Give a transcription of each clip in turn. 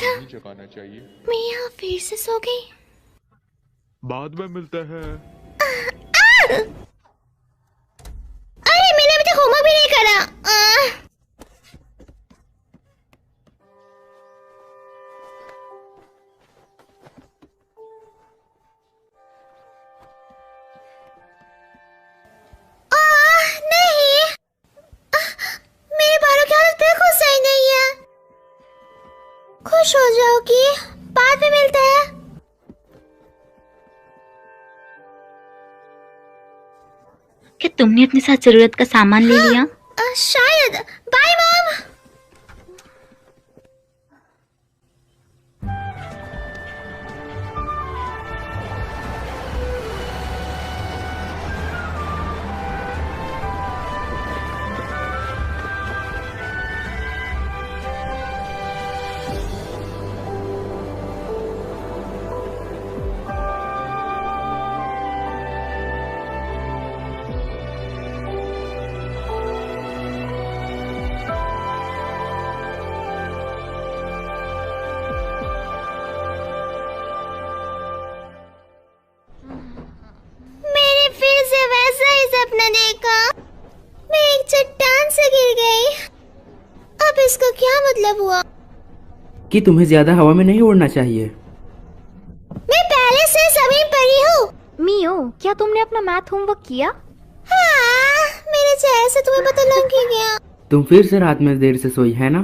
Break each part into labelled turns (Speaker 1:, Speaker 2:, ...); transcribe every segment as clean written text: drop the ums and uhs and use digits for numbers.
Speaker 1: था।
Speaker 2: नहीं जगाना चाहिए।
Speaker 1: मैं यहाँ फिर से सो गई।
Speaker 2: बाद में मिलते हैं।
Speaker 1: अरे मैंने अभी तक होमवर्क भी नहीं करा। नहीं, मेरे बालों की हालत बिल्कुल सही नहीं है। खुश हो जाओगी, बाद में मिलते हैं।
Speaker 3: क्या तुमने अपने साथ जरूरत का सामान ले लिया?
Speaker 1: शायद। Bye mom. सपना देखा, मैं एक चट्टान से गिर गई। अब इसका क्या मतलब हुआ?
Speaker 4: कि तुम्हें ज्यादा हवा में नहीं उड़ना चाहिए।
Speaker 1: मैं पहले से जमीन पर ही हूँ।
Speaker 3: मियो, क्या तुमने अपना मैथ होमवर्क किया?
Speaker 1: हाँ, मेरे चेहरे से तुम्हें पता लग ही गया।
Speaker 4: तुम फिर से रात में देर से सोई है ना?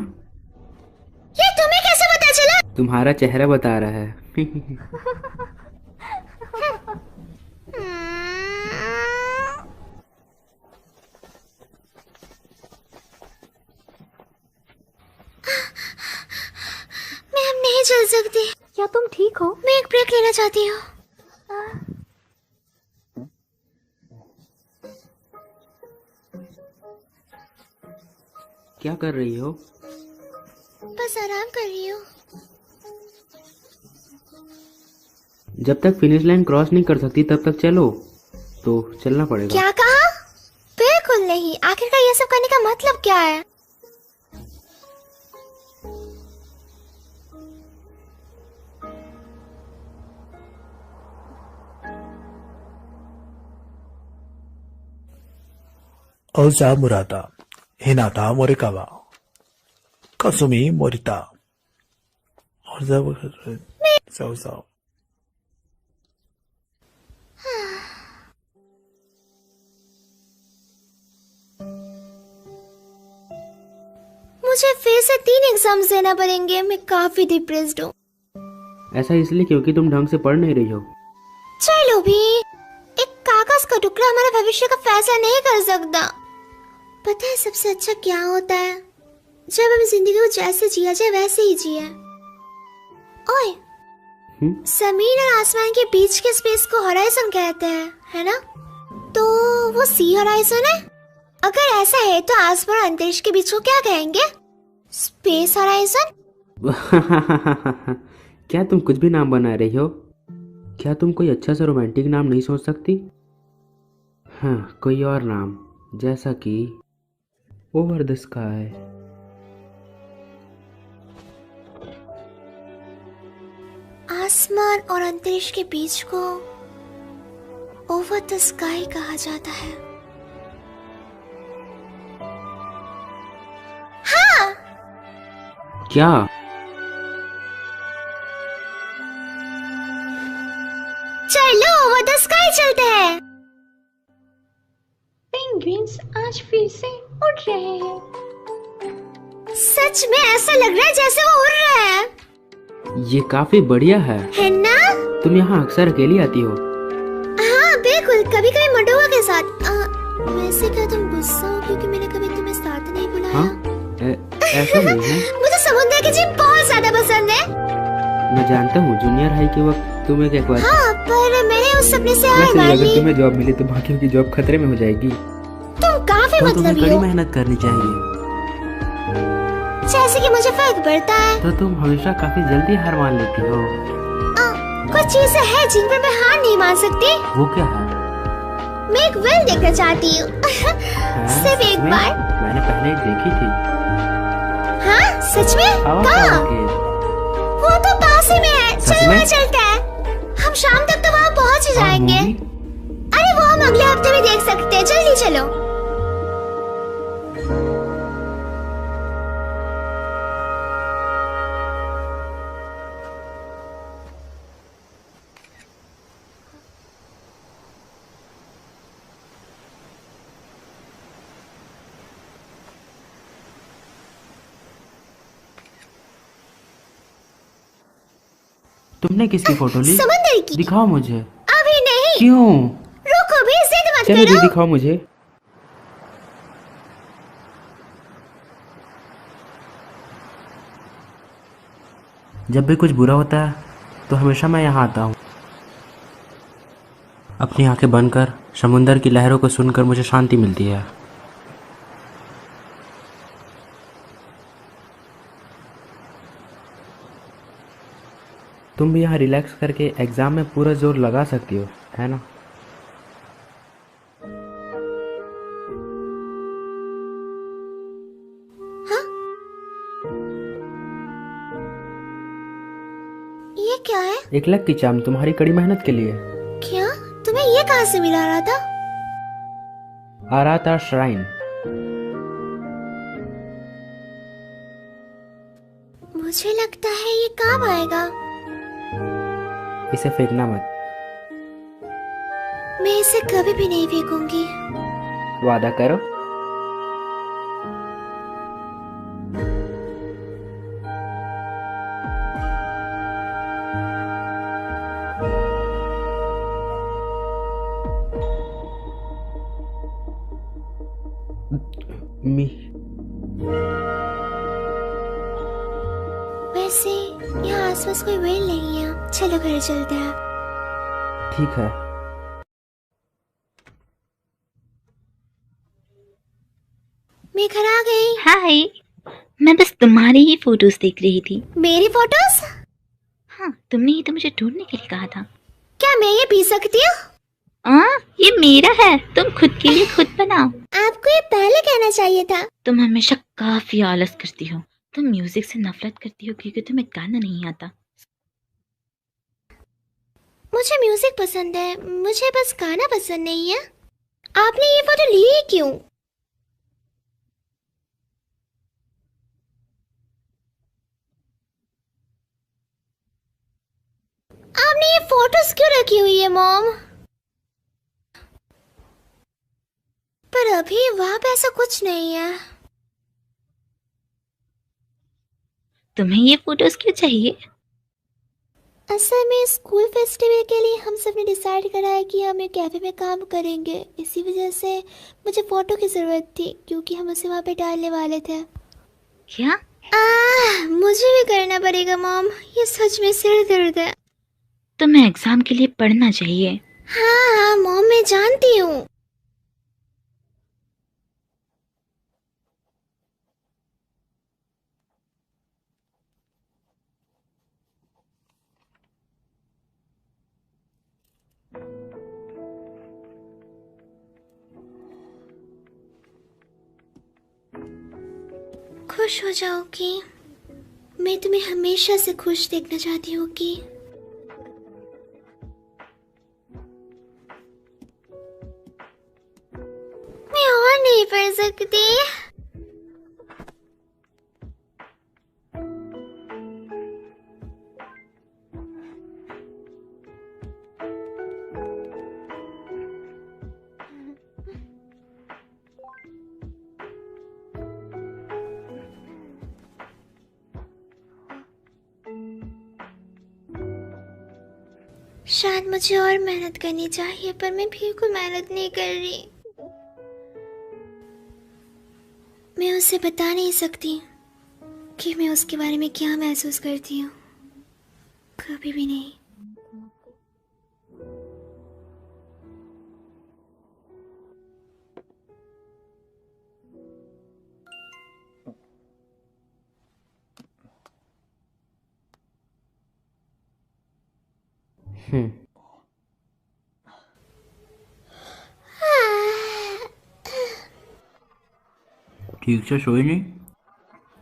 Speaker 1: ये तुम्हें कैसे पता चला?
Speaker 4: तुम्हारा चेहरा बता रहा है।
Speaker 1: मैं अब नहीं चल सकती।
Speaker 3: क्या तुम ठीक हो?
Speaker 1: मैं एक ब्रेक लेना चाहती हूँ।
Speaker 4: क्या कर रही हो?
Speaker 1: बस आराम कर रही हूँ।
Speaker 4: जब तक फिनिश लाइन क्रॉस नहीं कर सकती तब तक चलो। तो चलना पड़ेगा।
Speaker 1: क्या कहा? बिल्कुल नहीं। आखिरकार ये सब करने का मतलब क्या है?
Speaker 5: Oza Murata, Hinata Morikawa, Kasumi Morita. So.
Speaker 1: मुझे फिर से 3 एग्जाम्स देना पड़ेंगे। मैं काफी डिप्रेस्ड हूँ।
Speaker 4: ऐसा इसलिए क्योंकि तुम ढंग से पढ़ नहीं रही हो।
Speaker 1: चलो भी, एक कागज का टुकड़ा हमारे भविष्य का फैसला नहीं कर सकता। पता है सबसे अच्छा क्या होता है? जब हम जिंदगी को जैसे जिया जाए वैसे ही जिए। ओए, जमीन और आसमान के बीच के स्पेस को हॉराइजन कहते हैं, है ना? तो वो सी हॉराइजन है। अगर ऐसा है तो आसमान और अंतरिक्ष के बीच को क्या कहेंगे? Space horizon.
Speaker 4: क्या तुम कुछ भी नाम बना रही हो? क्या तुम कोई अच्छा सा रोमांटिक नाम नहीं सोच सकती? हाँ, कोई और नाम, जैसा कि ओवर द स्काई।
Speaker 1: आसमान और अंतरिक्ष के बीच को ओवर द स्काई कहा जाता है। हाँ,
Speaker 4: क्या?
Speaker 1: चलो ओवर द स्काई चलते हैं।
Speaker 3: पेंगुइन्स आज फिर से उड़ रहे हैं।
Speaker 1: सच में ऐसा लग रहा है जैसे वो उड़ रहे हैं।
Speaker 4: ये काफी बढ़िया है
Speaker 1: ना?
Speaker 4: तुम यहाँ अक्सर अकेली आती हो?
Speaker 1: हाँ बिल्कुल, कभी कभी मंडोवा के साथ। वैसे क्या तुम गुस्सा हो क्योंकि मैंने कभी तुम्हें साथ नहीं बुलाया?
Speaker 4: हाँ? ऐसा नहीं है।
Speaker 1: मुझे समुद्र की जीप बहुत ज्यादा पसंद है।
Speaker 4: मैं जानता हूँ, जूनियर हाई के वक्त तुम एक बार।
Speaker 1: हाँ, पर मैंने उस सपने से हार मान ली।
Speaker 4: अगर तुम्हें जॉब मिली तो बाकियों की जॉब खतरे में हो जाएगी।
Speaker 1: तुम काफी मतलबी
Speaker 4: कड़ी
Speaker 1: हो।
Speaker 4: मेहनत करनी चाहिए।
Speaker 1: जैसे कि मुझे फर्क पड़ता है।
Speaker 4: तो तुम हमेशा काफी जल्दी हार मान लेती हो।
Speaker 1: कुछ चीजें हैं जिन पर मैं हार नहीं मान सकती।
Speaker 4: वो क्या है?
Speaker 1: मैं एक वेल देखना चाहती हूँ। सिर्फ एक बार।
Speaker 4: मैंने पहले देखी थी।
Speaker 1: हाँ सच में? कहाँ? वो तो पास ही में है,
Speaker 4: सच
Speaker 1: चलो
Speaker 4: में?
Speaker 1: वहाँ चलते हैं। हम शाम तक तो वहाँ पहुँच ही
Speaker 4: और
Speaker 1: जाएंगे।
Speaker 4: मूवी?
Speaker 1: अरे वो हम अगले हफ्ते भी देख सकते हैं, जल्दी चलो।
Speaker 4: तुमने किसकी फोटो ली?
Speaker 1: समंदर की।
Speaker 4: दिखाओ मुझे।
Speaker 1: अभी नहीं,
Speaker 4: क्यों?
Speaker 1: रुको भी, जिद मत
Speaker 4: चलो
Speaker 1: करो।
Speaker 4: भी दिखाओ मुझे। जब भी कुछ बुरा होता है तो हमेशा मैं यहाँ आता हूँ। अपनी आंखें बंद कर समुंदर की लहरों को सुनकर मुझे शांति मिलती है। तुम भी यहाँ रिलैक्स करके एग्जाम में पूरा जोर लगा सकती हो, है ना?
Speaker 1: ये क्या है?
Speaker 4: एक लक की चाम तुम्हारी कड़ी मेहनत के लिए।
Speaker 1: क्या? तुम्हें ये कहाँ से मिला रहा था?
Speaker 4: आराता श्राइन।
Speaker 1: मुझे लगता है ये काम आएगा।
Speaker 4: इसे फेंकना मत।
Speaker 1: मैं इसे कभी भी नहीं फेंकूंगी।
Speaker 4: वादा करो। मी
Speaker 1: वैसे यहाँ आसपास कोई वेल नहीं है, चलो घर चलते हैं।
Speaker 4: ठीक है।
Speaker 1: मैं घर आ गई।
Speaker 3: हाय, मैं बस तुम्हारी ही फोटोज देख रही थी।
Speaker 1: मेरी फोटोज?
Speaker 3: हाँ, तुमने ही तो मुझे ढूंढने के लिए कहा था।
Speaker 1: क्या मैं ये पी सकती हूँ?
Speaker 3: ये मेरा है, तुम खुद के लिए खुद बनाओ।
Speaker 1: आपको ये पहले कहना चाहिए था।
Speaker 3: तुम हमेशा काफी आलस करती हो। तुम म्यूजिक से नफरत करती हो क्योंकि तुम्हें गाना नहीं आता।
Speaker 1: मुझे म्यूजिक पसंद है, मुझे बस गाना पसंद नहीं है। आपने ये फोटो ली ही क्यों? आपने ये फोटोज क्यों रखी हुई है मॉम? पर अभी वहां पे ऐसा कुछ नहीं है।
Speaker 3: तुम्हें ये फोटोज क्यों चाहिए?
Speaker 1: असल में स्कूल फेस्टिवल के लिए हम सब ने डिसाइड करा है कि हम एक कैफे में काम करेंगे। इसी वजह से मुझे फोटो की जरूरत थी क्योंकि हम उसे वहां पे डालने वाले थे।
Speaker 3: क्या?
Speaker 1: मुझे भी करना पड़ेगा मॉम, ये सच में सिर दर्द है।
Speaker 3: तुम्हें एग्जाम के लिए पढ़ना चाहिए।
Speaker 1: हाँ हाँ मॉम, मैं जानती हूँ। खुश हो जाओगी। मैं तुम्हें हमेशा से खुश देखना चाहती हूँ कि मैं और नहीं पढ़ सकती। शायद मुझे और मेहनत करनी चाहिए, पर मैं बिल्कुल मेहनत नहीं कर रही। मैं उसे बता नहीं सकती कि मैं उसके बारे में क्या महसूस करती हूँ, कभी भी नहीं।
Speaker 4: ठीक से सोई नहीं?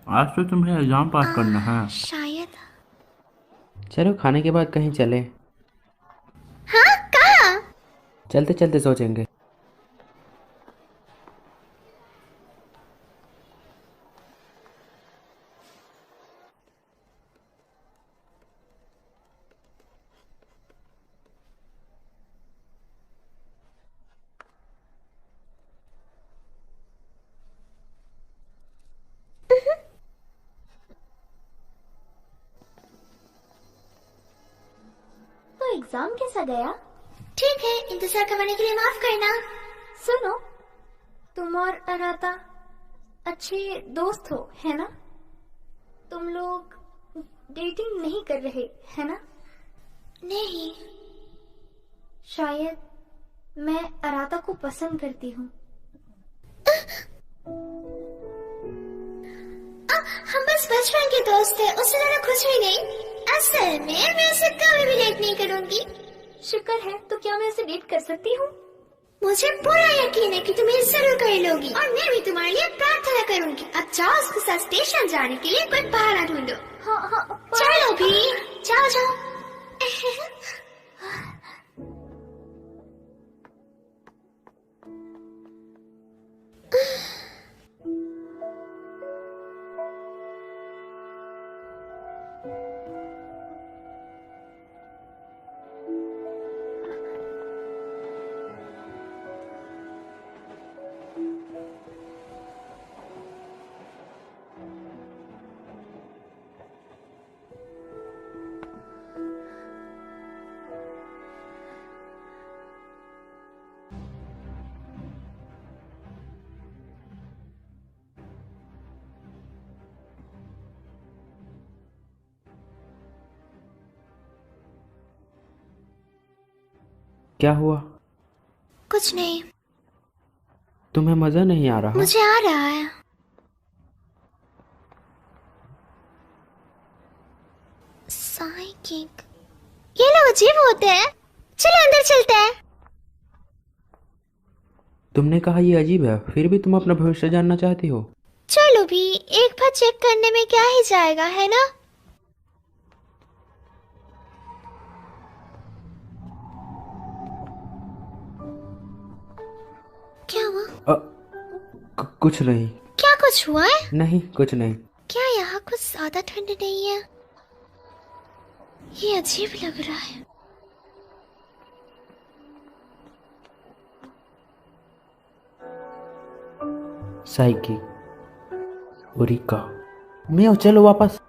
Speaker 4: आज तो तुम्हें एग्जाम पास करना है।
Speaker 1: शायद।
Speaker 4: चलो खाने के बाद कहीं चले।
Speaker 1: हाँ, कहाँ?
Speaker 4: चलते चलते सोचेंगे।
Speaker 6: तो एग्जाम कैसा गया?
Speaker 1: ठीक है, इंतजार करवाने के लिए माफ करना।
Speaker 6: सुनो, तुम और अनाता अच्छे दोस्त हो, है ना? तुम लोग डेटिंग नहीं कर रहे, है ना?
Speaker 1: नहीं,
Speaker 6: शायद मैं अराता को पसंद करती हूँ।
Speaker 1: हम बस बचपन के दोस्त हैं, उससे ज्यादा कुछ भी नहीं। असल में मैं उसे कभी भी डेट नहीं करूंगी।
Speaker 6: शुक्र है, तो क्या मैं उसे डेट कर सकती हूँ?
Speaker 1: मुझे पूरा यकीन है कि तुम ये जरूर कर लोगी और मैं भी तुम्हारे लिए प्रार्थना करूंगी। अब जाओ, उसके साथ स्टेशन जाने के लिए कोई बहाना ढूंढो।
Speaker 6: हाँ हाँ,
Speaker 1: चलो भी, जाओ जाओ।
Speaker 4: क्या हुआ?
Speaker 1: कुछ नहीं,
Speaker 4: तुम्हें मजा नहीं आ रहा?
Speaker 1: मुझे आ रहा है। साइकिक, ये लोग अजीब होते हैं। चलो अंदर चलते हैं।
Speaker 4: तुमने कहा ये अजीब है, फिर भी तुम अपना भविष्य जानना चाहती हो।
Speaker 1: चलो भी, एक बार चेक करने में क्या ही जाएगा, है ना? क्या हुआ?
Speaker 4: कुछ नहीं।
Speaker 1: क्या कुछ हुआ है?
Speaker 4: नहीं, कुछ नहीं।
Speaker 1: क्या यहाँ कुछ ज्यादा ठंड नहीं है? ये अजीब लग रहा है।
Speaker 4: साइकी, ओरिका, मैं चलो वापस।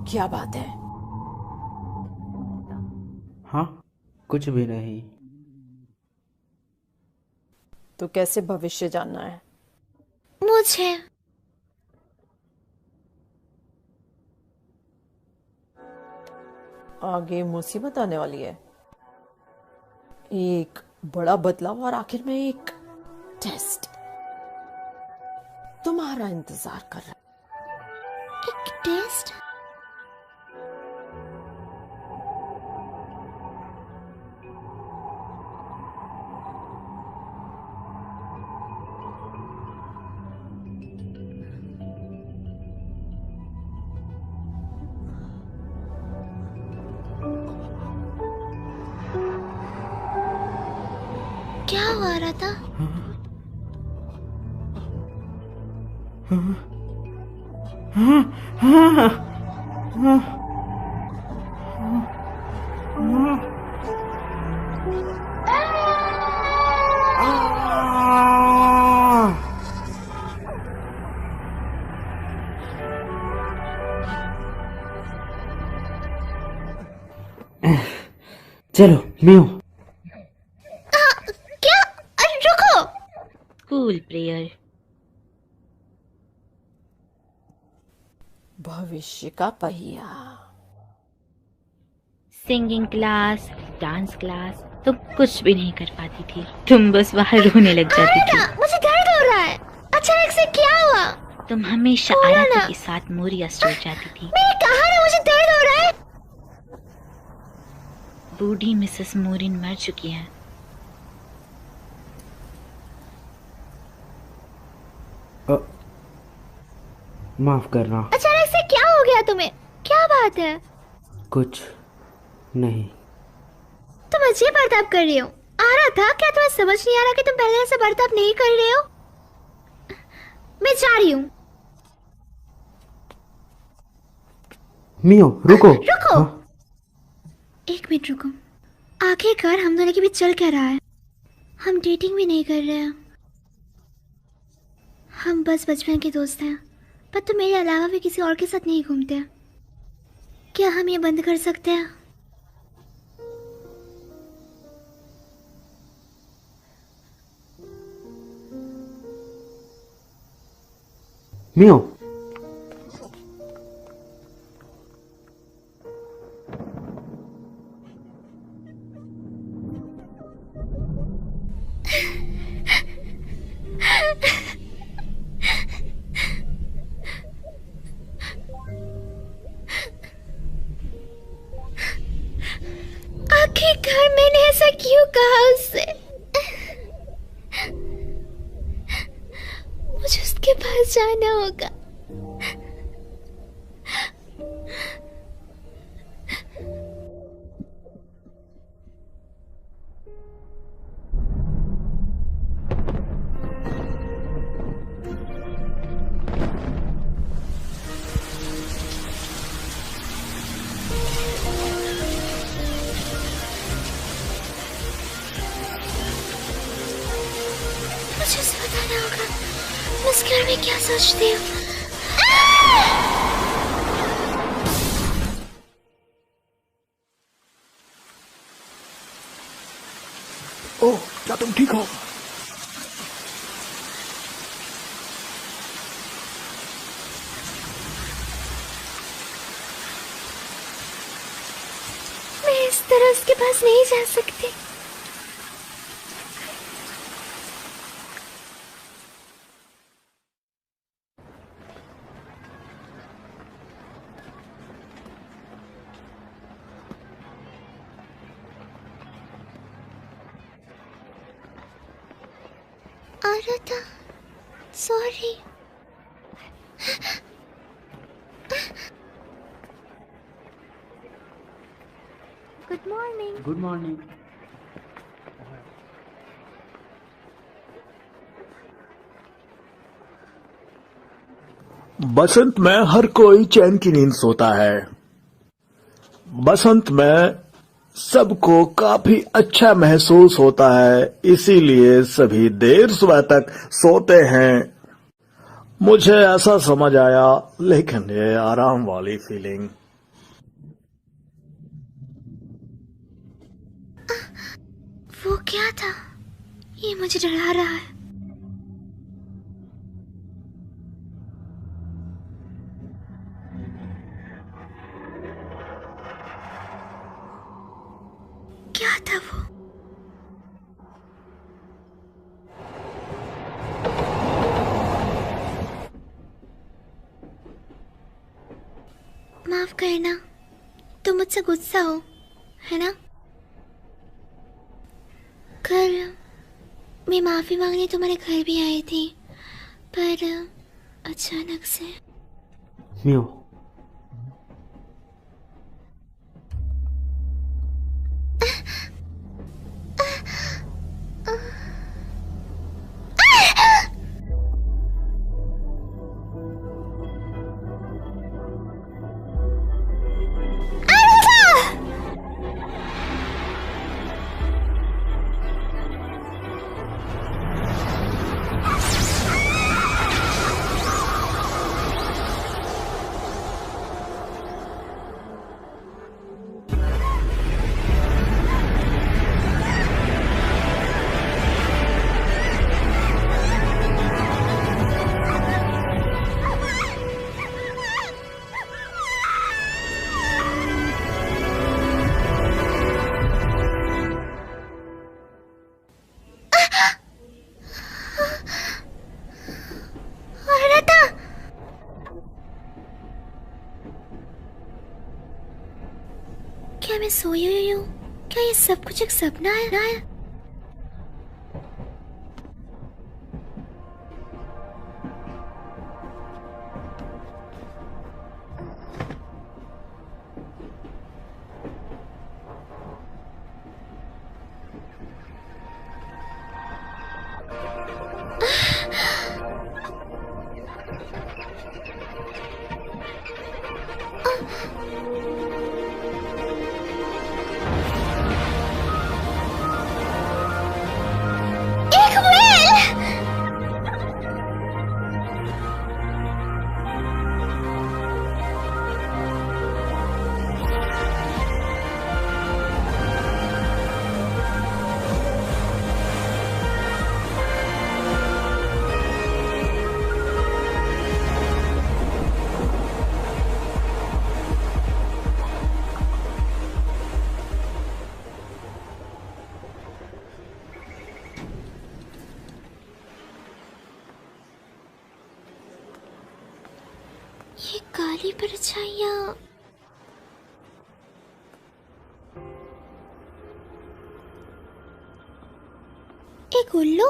Speaker 7: क्या बात है?
Speaker 4: हाँ, कुछ भी नहीं।
Speaker 7: तो कैसे भविष्य जानना है?
Speaker 1: मुझे
Speaker 7: आगे मुसीबत आने वाली है, एक बड़ा बदलाव और आखिर में एक टेस्ट तुम्हारा इंतजार कर रहा है।
Speaker 1: एक टेस्ट? क्या हो रहा था?
Speaker 4: चलो, मैं हूँ।
Speaker 1: क्या? अरे रुको।
Speaker 3: School prayer.
Speaker 7: भविष्य का पहिया।
Speaker 3: सिंगिंग क्लास, डांस क्लास, तुम कुछ भी नहीं कर पाती थी, तुम बस बाहर रोने लग जाती थी।
Speaker 1: मुझे दर्द हो रहा है। अचानक से क्या हुआ?
Speaker 3: तुम हमेशा
Speaker 1: बोलो
Speaker 3: आराधा
Speaker 1: ना।
Speaker 3: के साथ मोरिया स्टोर जाती थी।
Speaker 1: मैंने कहा ना मुझे दर्द हो रहा है।
Speaker 3: बूढ़ी मिसेस मोरिन मर चुकी है।
Speaker 4: माफ करना।
Speaker 1: अचानक से क्या हो गया तुम्हें? क्या बात है?
Speaker 4: कुछ नहीं।
Speaker 1: तुम अजीब बर्ताव कर रही हो। आ रहा था, क्या तुम्हें समझ नहीं आ रहा कि तुम पहले ऐसा बर्ताव नहीं कर रहे हो? मैं जा रही हूँ।
Speaker 4: मियो रुको।
Speaker 1: रुको।
Speaker 4: हाँ?
Speaker 1: एक मिनट रुको। आखिरकार हम दोनों के बीच चल क्या रहा है? हम डेटिंग भी नहीं कर रहे हैं, हम बस बचपन के दोस्त हैं। पर तुम मेरे अलावा भी किसी और के साथ नहीं घूमते। क्या हम ये बंद कर सकते हैं?
Speaker 4: मियो
Speaker 1: आखिरकार मैंने ऐसा क्यों कहा उससे? मुझे उसके पास जाना होगा। मुझे उसे बताना होगा मैं उस घर में क्या सोचती हूँ।
Speaker 5: ओह, क्या तुम ठीक हो?
Speaker 1: मैं इस तरह उसके पास नहीं जा सकती। Aradha, sorry. Good morning.
Speaker 4: Good morning.
Speaker 5: बसंत में हर कोई चैन की नींद सोता है। बसंत में सबको काफी अच्छा महसूस होता है, इसीलिए सभी देर सुबह तक सोते हैं। मुझे ऐसा समझ आया, लेकिन ये आराम वाली फीलिंग।
Speaker 1: वो क्या था? ये मुझे डरा रहा है। क्या था वो? माफ करना, तुम मुझसे गुस्सा हो, है ना? कल मैं माफी मांगने तुम्हारे घर भी आई थी, पर अचानक से।
Speaker 4: मियो
Speaker 1: मैं सोई हुई हूँ? क्या ये सब कुछ एक सपना है? एक व्हेल! ये काली परछाइयाँ एक उल्लू।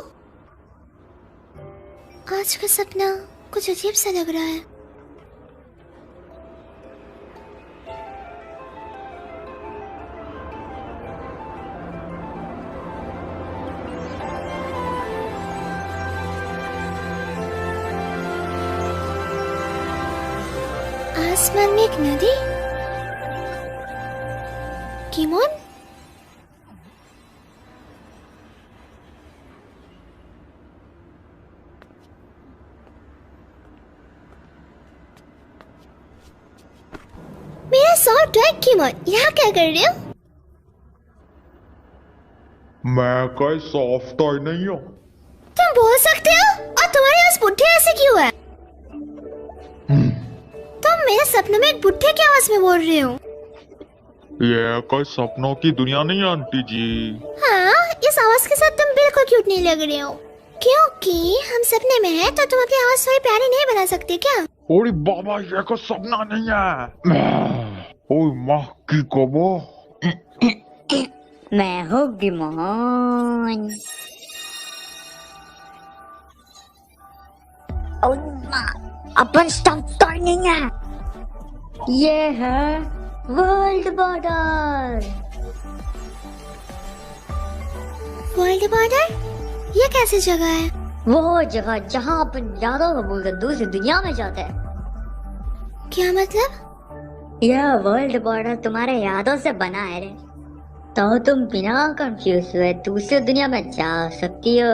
Speaker 1: आज का सपना कुछ अजीब सा लग रहा है। आसमान में एक नदी। किमोन? मेरा सॉफ्ट टॉय किमोन, यहाँ क्या कर रहे हो?
Speaker 2: मैं कोई सॉफ्ट टॉय नहीं हूँ।
Speaker 1: तुम बोल सकते हो? और तुम्हारे पास बुढ़े ऐसे क्यों है? तुम मेरे सपनों में एक बुढ़े की आवाज में बोल रहे हो?
Speaker 2: ये कोई सपनों की दुनिया नहीं है आंटी जी।
Speaker 1: हाँ, इस आवाज के साथ तुम बिल्कुल क्यूट नहीं लग रहे हो। क्योंकि हम सपने में हैं, तो तुम अपनी आवाज थोड़ी प्यारी नहीं बना सकते क्या?
Speaker 2: ओरे बाबा, ये कोई सपना नहीं है। ओए माँ की कबो।
Speaker 8: मैं हूँ गिमोन। अपन स्टॉप नहीं है। ये है वर्ल्ड बॉर्डर।
Speaker 1: World border? ये कैसी जगह है?
Speaker 8: वो जगह जहाँ अपन यादों को भूलकर दूसरी दुनिया में जाते हैं।
Speaker 1: क्या मतलब?
Speaker 8: यह वर्ल्ड बॉर्डर तुम्हारे यादों से बना है रे, तो तुम बिना कंफ्यूज हुए दूसरी दुनिया में जा सकती हो।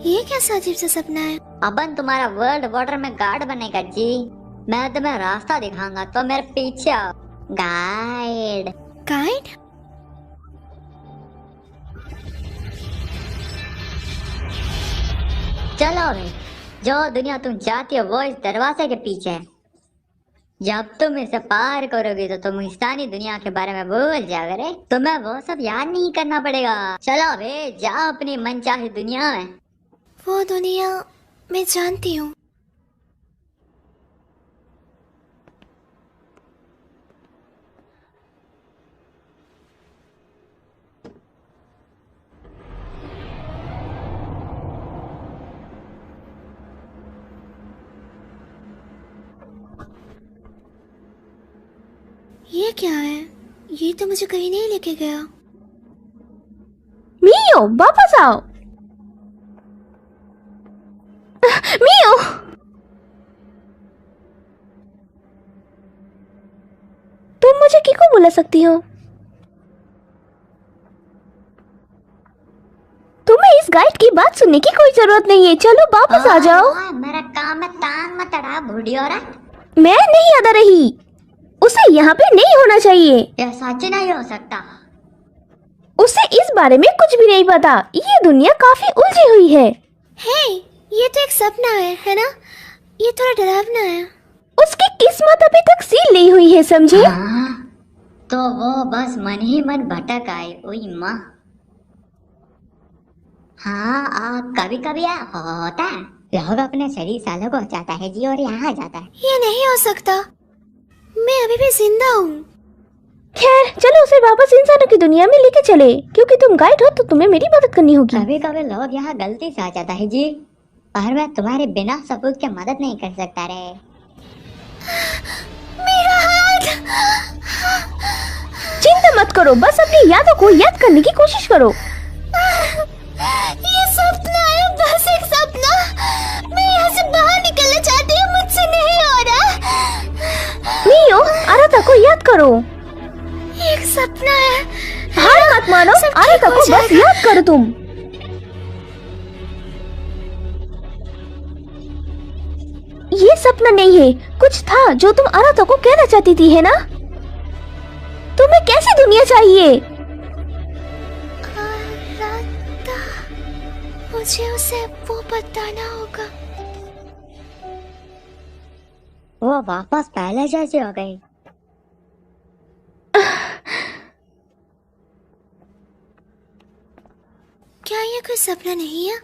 Speaker 1: ये कैसा अजीब सा सपना है?
Speaker 8: अपन तुम्हारा वर्ल्ड बॉर्डर में गार्ड बनेगा जी। मैं तुम्हें रास्ता दिखाऊंगा, तो मेरे पीछे आओ। गाइड।
Speaker 1: गाइड?
Speaker 8: चलो भाई, जो दुनिया तुम चाहती हो वो इस दरवाजे के पीछे है। जब तुम इसे पार करोगे तो तुम इंसानी दुनिया के बारे में भूल जाओगे। तुम्हें वो सब याद नहीं करना पड़ेगा। चलो भाई, जाओ अपनी मनचाही दुनिया में।
Speaker 1: वो दुनिया मैं जानती हूँ। ये क्या है? ये तो मुझे कहीं नहीं लेके गया।
Speaker 9: मियो, वापस आओ। मियो, तुम मुझे किको बुला सकती हो? तुम्हें इस गाइड की बात सुनने की कोई जरूरत नहीं है। चलो वापस आ जाओ।
Speaker 8: मेरा काम है, टांग मत अड़ा बुढ़ियो रे।
Speaker 9: मैं नहीं अदा रही। उसे यहाँ पे नहीं होना चाहिए।
Speaker 8: यह सच नहीं हो सकता।
Speaker 9: उसे इस बारे में कुछ भी नहीं पता। ये दुनिया काफी उलझी हुई है।
Speaker 1: हे, ये तो एक सपना है ना? ये थोड़ा डरावना है।
Speaker 9: उसकी किस्मत अभी तक सील नहीं हुई है, समझे?
Speaker 8: हाँ, तो वो बस मन ही मन भटक आए। ओई माँ। हाँ, कभी कभी होता है। लोग अपने शरीर सालों को चाहता है जी, और यहाँ आ जाता है।
Speaker 1: ये नहीं हो सकता। मैं अभी भी जिंदा हूँ।
Speaker 9: खैर चलो उसे वापस इंसानों की दुनिया में लेके चले, क्योंकि तुम गाइड हो तो तुम्हें मेरी मदद करनी होगी।
Speaker 8: कभी कभी लोग यहाँ गलती से आ जाता है जी, पर मैं तुम्हारे बिना सबूत के मदद नहीं कर सकता रे।
Speaker 1: मेरा हाथ।
Speaker 9: चिंता मत करो, बस अपनी यादों को याद करने की कोशिश करो।
Speaker 1: ये सपना है, बस एक सपना। मैं यहाँ से बाहर निकलना चाहती हूँ, मुझसे नहीं हो रहा।
Speaker 9: मियो, आराता को याद करो।
Speaker 1: एक सपना है।
Speaker 9: हार मत मानो,
Speaker 1: सब
Speaker 9: आराता
Speaker 1: ठीक हो
Speaker 9: को बस
Speaker 1: जाएगा।
Speaker 9: याद करो तुम। ये सपना नहीं है, कुछ था जो तुम आराता को कहना चाहती थी, है ना? तुम्हें कैसी दुनिया चाहिए?
Speaker 1: आराता, मुझे उसे वो बताना होगा।
Speaker 8: वो वापस पहले जैसी हो गई।
Speaker 1: क्या ये कोई सपना नहीं है?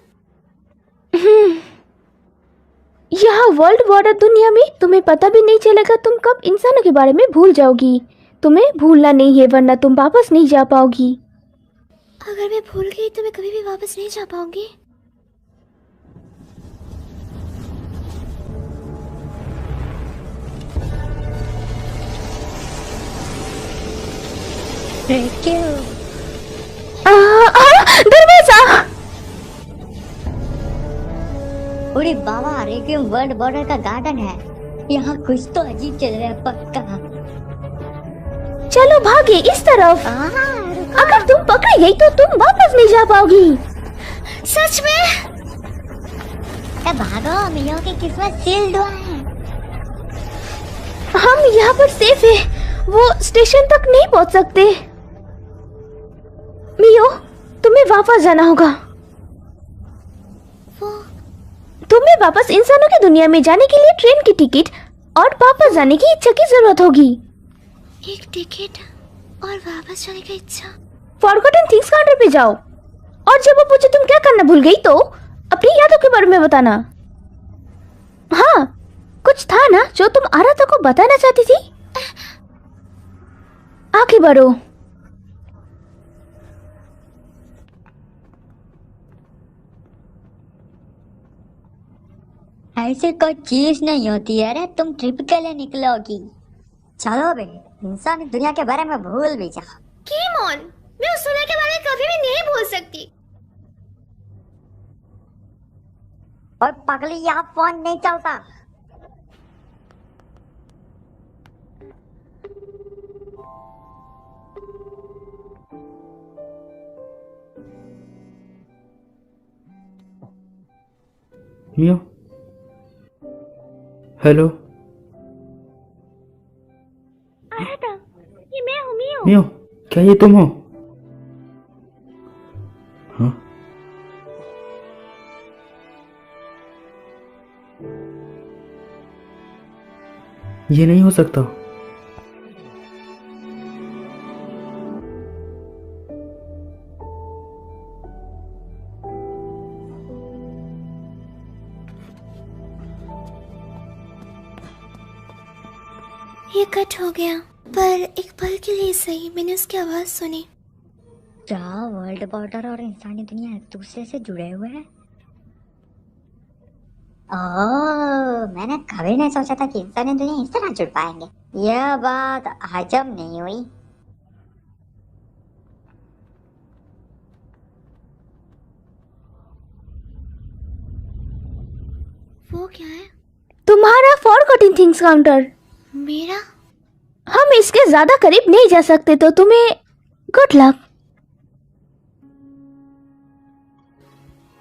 Speaker 9: यहाँ वर्ल्ड बॉर्डर दुनिया में तुम्हें पता भी नहीं चलेगा तुम कब इंसानों के बारे में भूल जाओगी। तुम्हें भूलना नहीं है, वरना तुम वापस नहीं जा पाओगी।
Speaker 1: अगर मैं भूल गई तो मैं कभी भी वापस नहीं जा पाऊंगी।
Speaker 9: दरवाजा!
Speaker 8: अरे बाबा, रेक्यूम वर्ल्ड बॉर्डर का गार्डन है। यहाँ कुछ तो अजीब चल रहा है पक्का।
Speaker 9: चलो भागे इस तरफ। अगर तुम पकड़ी गई तो तुम वापस नहीं जा पाओगी।
Speaker 1: सच में?
Speaker 8: भागो, मियो की किस्मत सील्ड हुआ है।
Speaker 9: हम यहाँ पर सेफ है, वो स्टेशन तक नहीं पहुँच सकते। मियो, तुम्हें वापस जाना होगा। तुम्हें वापस इंसानों की दुनिया में जाने के लिए ट्रेन की टिकट और वापस जाने की इच्छा की जरूरत होगी।
Speaker 1: एक टिकट और वापस जाने की इच्छा।
Speaker 9: फॉरगॉटन थिंग्स काउंटर पे जाओ और जब वो पूछे तुम क्या करना भूल गई तो अपनी यादों के बारे में बताना। हाँ, कुछ था ना जो तुम आराता को बताना चाहती थी। आगे बढ़ो।
Speaker 8: ऐसी कोई चीज नहीं होती है रे, तुम ट्रिप के लिए निकलोगी। चलो बे, इंसानी दुनिया के बारे में भूल भी जाओ।
Speaker 1: कीमोन, मैं उस दुनिया के बारे में कभी भी नहीं भूल सकती।
Speaker 8: और पगली, यहाँ फोन नहीं चलता।
Speaker 4: मियो, हेलो।
Speaker 9: आराता, ये मैं हूँ मियो।
Speaker 4: मियो, क्या ये तुम हो? हाँ? ये नहीं हो सकता।
Speaker 1: ये कट हो गया, पर एक पल के लिए सही मैंने उसकी आवाज सुनी।
Speaker 8: क्या वर्ल्ड बॉर्डर और इंसानी दुनिया एक दूसरे से जुड़े हुए हैं? ओह, मैंने कभी नहीं सोचा था कि इंसानी दुनिया इस तरह जुड़ पाएंगे। यह बात हजम नहीं हुई।
Speaker 1: वो क्या है?
Speaker 9: तुम्हारा फॉरगॉटन थिंग्स काउंटर।
Speaker 1: मेरा?
Speaker 9: हम इसके ज्यादा करीब नहीं जा सकते, तो तुम्हें गुड लक।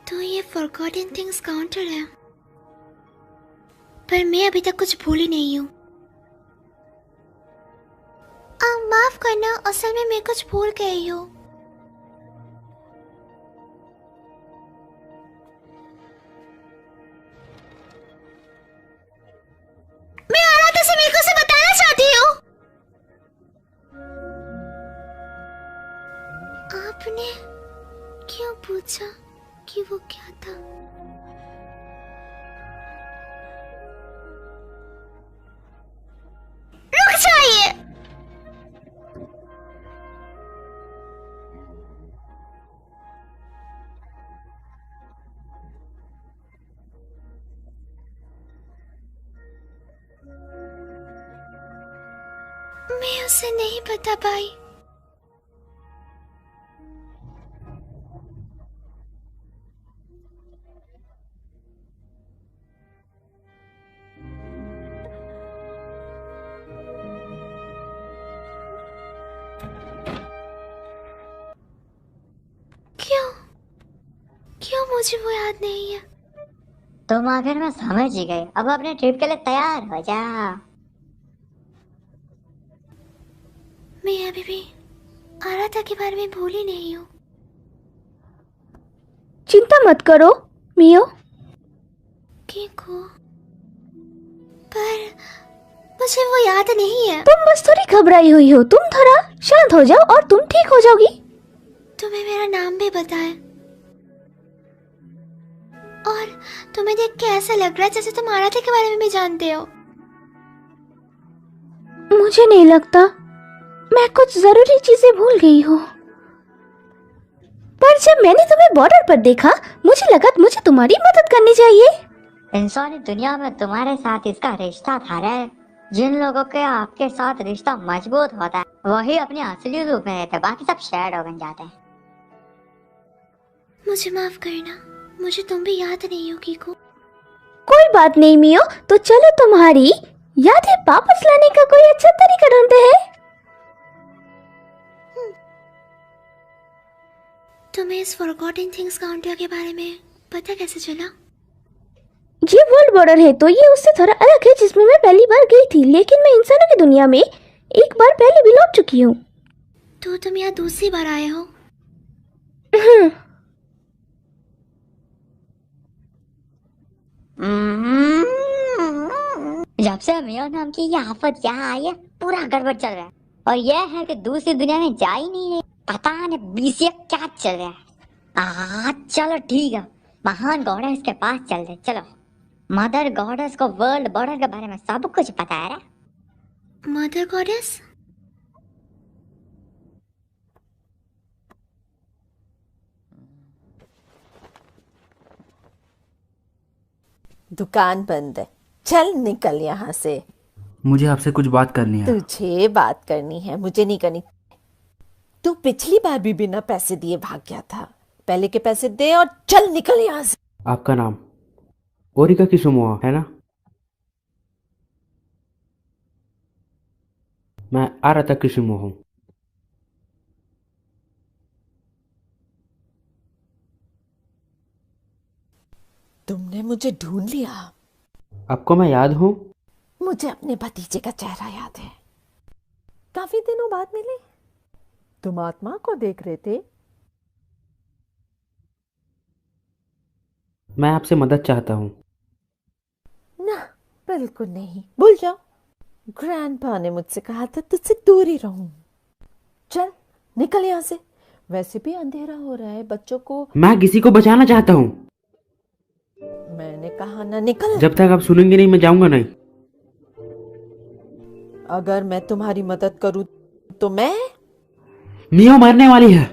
Speaker 1: तो ये फॉरगॉटन थिंग्स काउंटर है, पर मैं अभी तक कुछ भूली नहीं हूँ। माफ करना, असल में मैं कुछ भूल गई हूँ। मैं आराता से मिलकर से बताना चाहती हूँ। आपने क्यों पूछा कि वो क्या था? रुक जा! मैं उसे नहीं बता पाई। क्यों क्यों मुझे वो याद नहीं है?
Speaker 8: तुम आखिर में समझ ही गए, अब अपने ट्रिप के लिए तैयार हो जा।
Speaker 1: मैं अभी भी आराधा के बारे में भूली नहीं हूँ।
Speaker 9: चिंता मत करो मियो।
Speaker 1: किको, पर मुझे वो याद नहीं है।
Speaker 9: तुम बस थोड़ी घबराई हुई हो, तुम थोड़ा शांत हो जाओ और तुम ठीक हो जाओगी।
Speaker 1: तुम्हें मेरा नाम भी बताया और तुम्हें देख के ऐसा लग रहा है जैसे तुम आराध्या के बारे में भी जानते हो।
Speaker 9: मुझे नहीं लगता, मैं कुछ जरूरी चीजें भूल गई हूँ। पर जब मैंने तुम्हें बॉर्डर पर देखा मुझे लगा मुझे तुम्हारी मदद करनी चाहिए।
Speaker 8: इंसानी दुनिया में तुम्हारे साथ इसका रिश्ता था रे। जिन लोगों के आपके साथ रिश्ता मजबूत होता है वही अपने असली रूप में रहते, बाकी सब शैडो बन जाते हैं।
Speaker 1: मुझे माफ करना, मुझे तुम भी याद नहीं हो किको।
Speaker 9: कोई बात नहीं मियो, तो चलो तुम्हारी यादें वापस लाने का कोई अच्छा तरीका ढूंढते हैं।
Speaker 1: तुम्हें इस फॉरगॉटन थिंग्स काउंटर के बारे में पता कैसे चला?
Speaker 9: ये वर्ल्ड बॉर्डर है तो ये उससे थोड़ा अलग है जिसमें मैं पहली बार गई थी, लेकिन मैं इंसानों की दुनिया में एक बार पहले भी लौट चुकी हूँ।
Speaker 1: तो तुम यहाँ दूसरी बार आए हो?
Speaker 8: जब से मियो नाम की ये आफत यहाँ आई है पूरा गड़बड़ चल रहा है। और यह है कि दूसरी दुनिया में जा ही नहीं रही, पता नहीं बीसीए क्या चल रहा है। चलो ठीक है, महान गॉडेस के पास चल रहे। चलो, मदर गॉडेस को वर्ल्ड बॉर्डर के बारे में सब कुछ पता है।
Speaker 1: Mother goddess?
Speaker 7: दुकान बंद है, चल निकल यहाँ से।
Speaker 4: मुझे आपसे कुछ बात करनी है।
Speaker 7: तुझे बात करनी है, मुझे नहीं करनी। तू पिछली बार भी बिना पैसे दिए भाग गया था, पहले के पैसे दे और चल निकल यहाँ से।
Speaker 4: आपका नाम ओरिका किसुमोआ है ना? मैं आराधा किसुमोआ हूँ।
Speaker 7: तुमने मुझे ढूंढ लिया।
Speaker 4: आपको मैं याद हूँ?
Speaker 7: मुझे अपने भतीजे का चेहरा याद है, काफी दिनों बाद मिले। तुम आत्मा को देख रहे थे।
Speaker 4: मैं आपसे मदद चाहता हूँ।
Speaker 7: ना, बिल्कुल नहीं, भूल जाओ। ग्रैंडपा ने मुझसे कहा था तुझसे दूर ही रहूं। चल निकल यहाँ से, वैसे भी अंधेरा हो रहा है, बच्चों को।
Speaker 4: मैं किसी को बचाना चाहता हूँ।
Speaker 7: मैंने कहा ना निकल।
Speaker 4: जब तक आप सुनेंगे नहीं मैं जाऊंगा नहीं।
Speaker 7: अगर मैं तुम्हारी मदद करूं तो मैं।
Speaker 4: मियो मरने वाली है,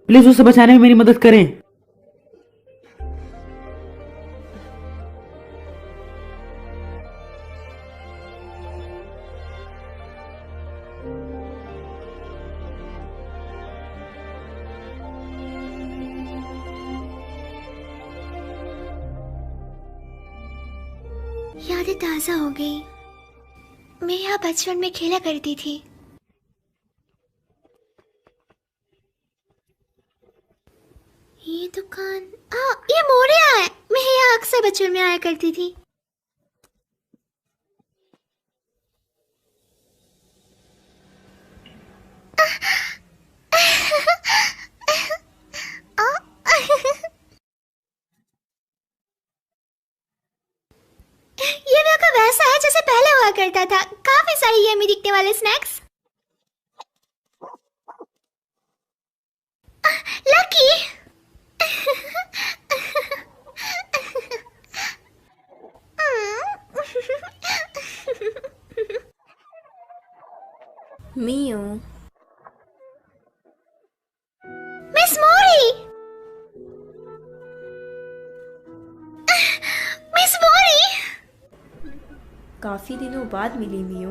Speaker 4: प्लीज उसे बचाने में मेरी मदद करें।
Speaker 1: यादें ताजा हो गई। मैं यहाँ बचपन में खेला करती थी। ये दुकान, ये मोरिया है। मैं यहाँ अक्सर बचपन में आया करती थी। ये मेरे को वैसा है जैसे पहले हुआ करता था, काफी सारी यम्मी दिखने वाले स्नैक्स। लकी।
Speaker 6: मियो,
Speaker 1: मिस मोरी। मिस मोरी।
Speaker 6: काफी दिनों बाद मिली मियो।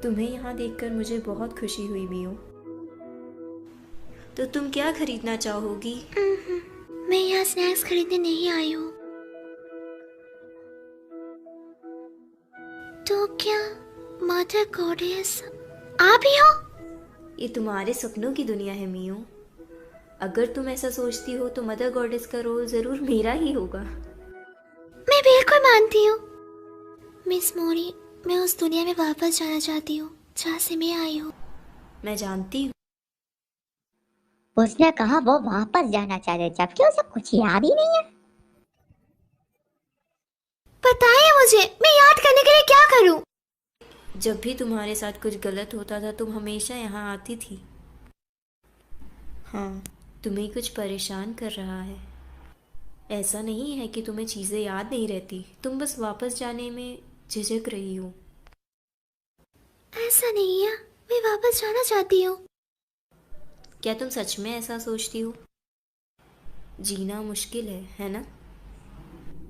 Speaker 10: तुम्हें यहाँ देखकर मुझे बहुत खुशी हुई मियो। तो तुम क्या खरीदना चाहोगी?
Speaker 1: मैं यहाँ स्नैक्स खरीदने नहीं आई हूँ। तो क्या मदर गॉडेस आप ही हो?
Speaker 10: ये तुम्हारे सपनों की दुनिया है मियो। अगर तुम ऐसा सोचती हो तो मदर गॉडेस का रोल जरूर मेरा ही होगा।
Speaker 1: मैं बिल्कुल मानती हूँ मिस मोरी। मैं उस दुनिया में वापस जाना चाहती हूँ जहाँ से मैं आई हूँ।
Speaker 10: मैं जानती हूँ।
Speaker 8: उसने कहा वो वापस जाना चाहते जबकि उसे कुछ याद ही नहीं है।
Speaker 1: बताइए मुझे, मैं याद करने के लिए क्या करूँ?
Speaker 10: जब भी तुम्हारे साथ कुछ गलत होता था तुम हमेशा यहाँ आती थी। हाँ, तुम्हें कुछ परेशान कर रहा है। ऐसा नहीं है कि तुम्हें चीज़ें याद नहीं रहती, तुम बस वापस जाने में झिझक रही हो।
Speaker 1: ऐसा नहीं है, मैं वापस जाना चाहती हूँ।
Speaker 10: क्या तुम सच में ऐसा सोचती हो? जीना मुश्किल है ना?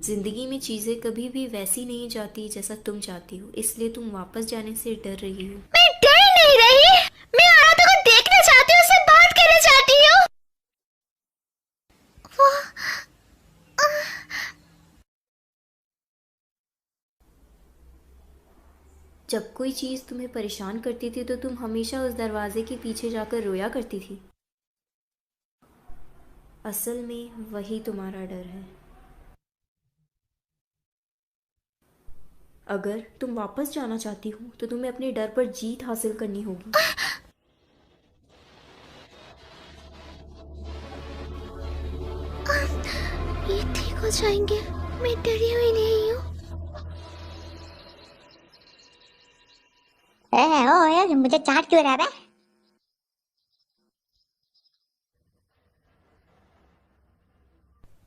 Speaker 10: जिंदगी में चीजें कभी भी वैसी नहीं जाती जैसा तुम चाहती हो, इसलिए तुम वापस जाने से डर रही हो।
Speaker 1: मैं डर नहीं रही, मैं आराधा को देखना चाहती हूँ, उससे बात करना चाहती हूँ।
Speaker 10: जब कोई चीज तुम्हें परेशान करती थी तो तुम हमेशा उस दरवाजे के पीछे जाकर रोया करती थी। असल में वही तुम्हारा डर है। अगर तुम वापस जाना चाहती हो तो तुम्हें अपने डर पर जीत हासिल करनी होगी।
Speaker 1: ये ठीक हो जाएंगे, मैं डरी हुई नहीं हूँ।
Speaker 8: ओ यार, मुझे चाट क्यों रहा है?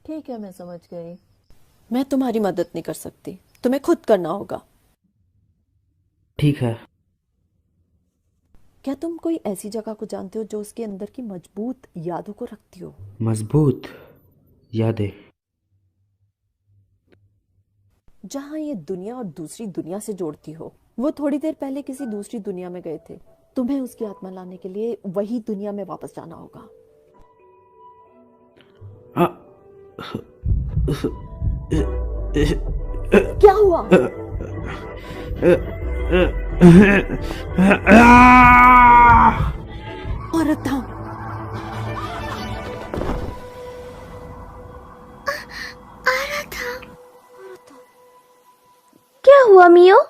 Speaker 7: ठीक है, मैं समझ गई। मैं तुम्हारी मदद नहीं कर सकती, तुम्हें खुद करना होगा।
Speaker 4: ठीक है।
Speaker 7: क्या तुम कोई ऐसी जगह को जानते हो जो उसके अंदर की मजबूत यादों को रखती हो?
Speaker 4: मजबूत यादें?
Speaker 7: जहां ये दुनिया और दूसरी दुनिया से जोड़ती हो। वो थोड़ी देर पहले किसी दूसरी दुनिया में गए थे, तुम्हें उसकी आत्मा लाने के लिए वही दुनिया में वापस जाना होगा। क्या हुआ? आराधा,
Speaker 9: क्या हुआ मियो?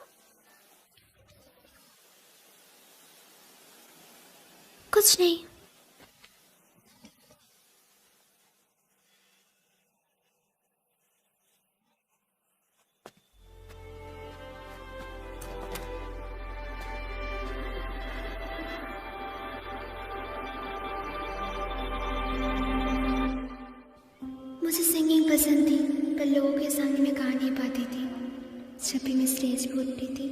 Speaker 1: कुछ नहीं। मुझे सिंगिंग पसंद थी, पर लोगों के सामने मैं गा नहीं पाती थी। जब भी मैं स्टेज पर उठती थी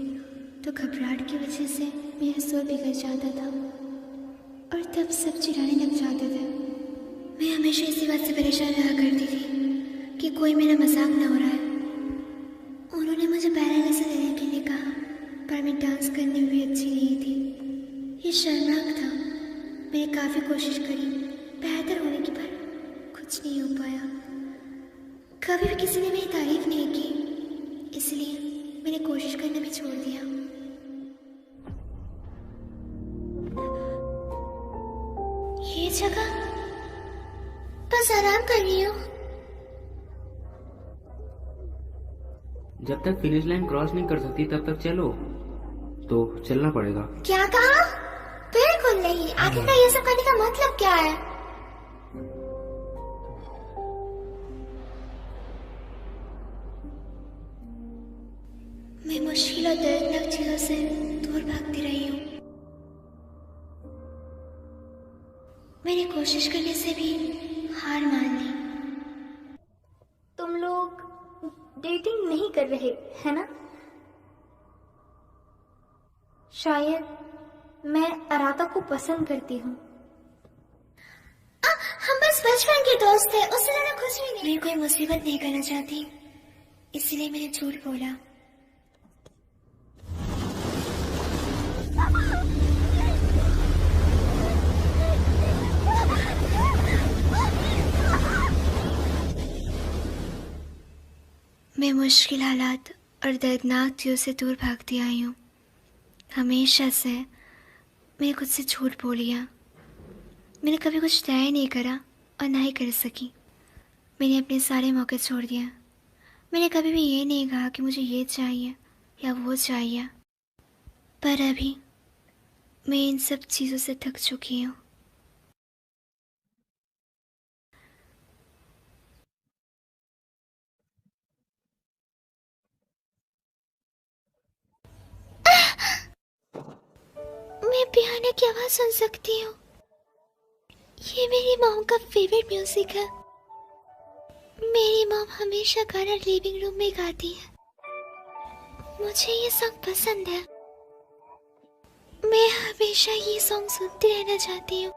Speaker 1: तो घबराहट की वजह से मेरा सुर बिगड़ जाता था और तब सब चिढ़ाने लग जाते थे। मैं हमेशा इसी बात से परेशान रहा करती थी कि कोई मेरा मजाक ना हो रहा है। उन्होंने मुझे बैले लेसन लेने के लिए कहा, पर मैं डांस करने में भी अच्छी नहीं थी। ये शर्मनाक था। मैंने काफ़ी कोशिश करी बेहतर होने की, पर कुछ नहीं हो पाया। कभी भी किसी ने मेरी तारीफ नहीं की, इसलिए मैंने कोशिश करना भी छोड़ दिया। ये जगह, बस आराम कर रही हूँ।
Speaker 4: जब तक फिनिश लाइन क्रॉस नहीं कर सकती तब तक चलो, तो चलना पड़ेगा।
Speaker 1: क्या कहा? बिल्कुल नहीं। आखिरकार ये सब करने का मतलब क्या है? मैं मुश्किल और दर्दनाक चीजों से दूर भागती रही हूँ। मैंने कोशिश करने से भी हार मान ली।
Speaker 6: तुम लोग डेटिंग नहीं कर रहे, है ना? शायद मैं आराधा को पसंद करती हूँ।
Speaker 1: हम बस बचपन के दोस्त थे, उससे ज्यादा कुछ भी नहीं। मैं कोई मुसीबत नहीं करना चाहती, इसलिए मैंने झूठ बोला। मुश्किल हालात और दर्दनाक चीज़ों से दूर भागती आई हूँ। हमेशा से मैंने खुद से झूठ बोलिया। मैंने कभी कुछ तय नहीं करा और ना ही कर सकी। मैंने अपने सारे मौके छोड़ दिए। मैंने कभी भी ये नहीं कहा कि मुझे ये चाहिए या वो चाहिए। पर अभी मैं इन सब चीज़ों से थक चुकी हूँ। मैं पियानो की आवाज़ सुन सकती हूँ। ये मेरी मॉम का फेवरेट म्यूजिक है। मेरी मॉम हमेशा गाना लिविंग रूम में गाती है। मुझे ये सॉन्ग पसंद है। मैं हमेशा ये सॉन्ग सुनती रहना चाहती हूँ।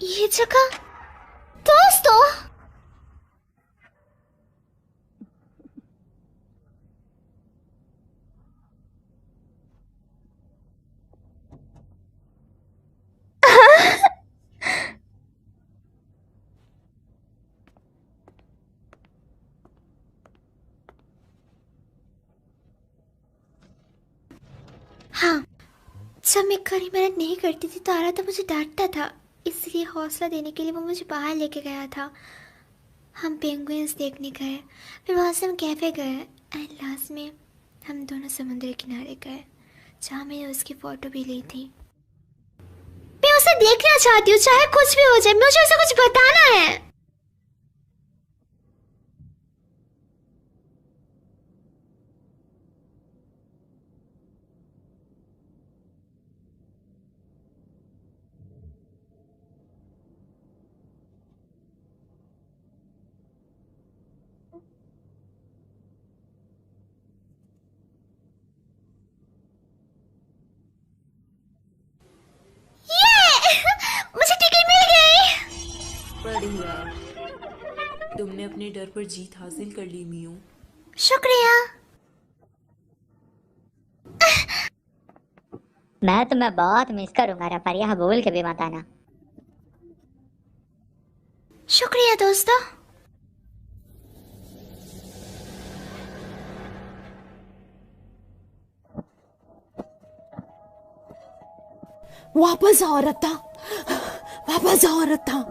Speaker 1: ये जगह दोस्तों, हाँ, जब मैं कड़ी मेहनत नहीं करती थी तो आरा तो मुझे डांटता था, इसलिए हौसला देने के लिए वो मुझे बाहर लेके गया था। हम पेंगुइन्स देखने गए, फिर वहाँ से हम कैफे गए एंड लास्ट में हम दोनों समुद्र किनारे गए जहाँ मैंने उसकी फ़ोटो भी ली थी। मैं उसे देखना चाहती हूँ, चाहे कुछ भी हो जाए, मुझे उसे कुछ बताना है। मुझे टिकट मिल गई।
Speaker 10: बढ़िया, तुमने अपने डर पर जीत हासिल कर ली मियो।
Speaker 1: शुक्रिया।
Speaker 8: मैं तुम्हें बहुत मिस करूंगा रे, पर यह बोल के भी मत आना।
Speaker 1: शुक्रिया दोस्तों।
Speaker 7: वापस आओ रत्ता, वापस आओ रत्ता।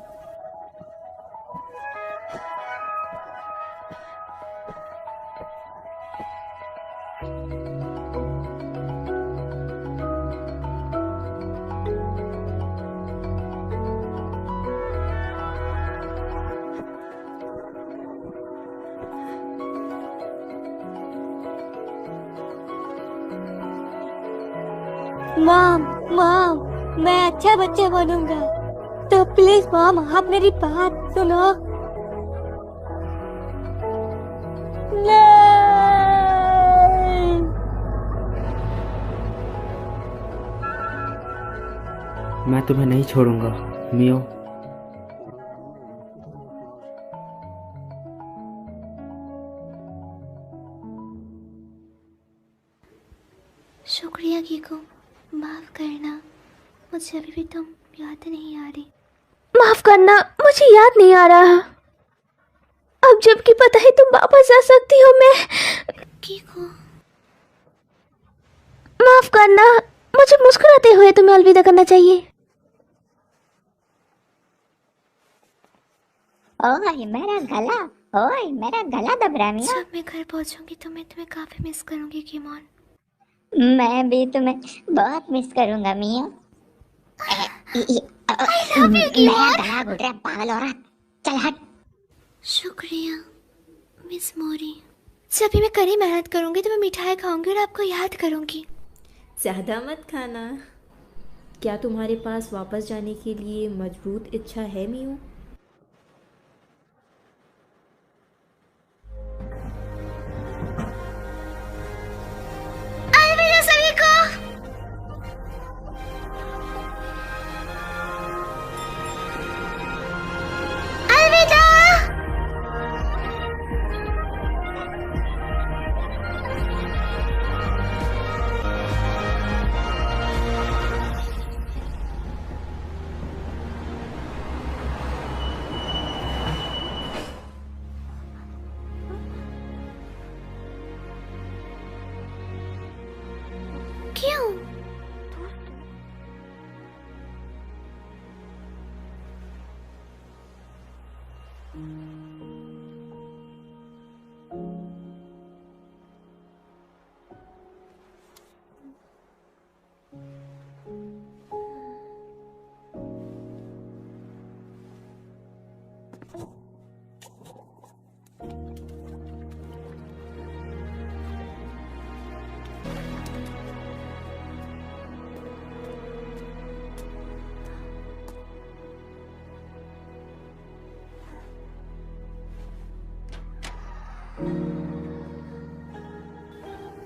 Speaker 6: मॉम, मॉम, मैं अच्छा बच्चा बनूंगा, तो प्लीज मॉम आप मेरी बात सुनो। नहीं।
Speaker 4: मैं तुम्हें नहीं छोड़ूंगा मियो।
Speaker 1: शुक्रिया कीको, माफ करना, मुझे अभी भी तुम याद नहीं आ रही।
Speaker 9: माफ करना, मुझे याद नहीं आ रहा। अब जबकि पता है तुम वापस आ सकती हो, मैं
Speaker 1: कीको,
Speaker 9: माफ करना, मुझे मुस्कुराते हुए तुम्हें अलविदा करना चाहिए।
Speaker 8: ओए मेरा गला, ओए मेरा गला दब रहा है मिया।
Speaker 1: जब मैं घर पहुंचूंगी तो मैं तुम्हें काफी मिस करूंगी कीमोन।
Speaker 8: मैं भी तुम्हें बहुत मिस करूंगा मिया। मेरा गला घुट रहा है, पागल औरत, चल हट।
Speaker 1: शुक्रिया मिस मोरी। जब भी मैं कड़ी मेहनत करूंगी तो मैं मिठाई खाऊंगी और आपको याद करूंगी।
Speaker 10: ज़्यादा मत खाना। क्या तुम्हारे पास वापस जाने के लिए मजबूत इच्छा है मियो?
Speaker 1: अलविदा सभी को। अलविदा। क्यों?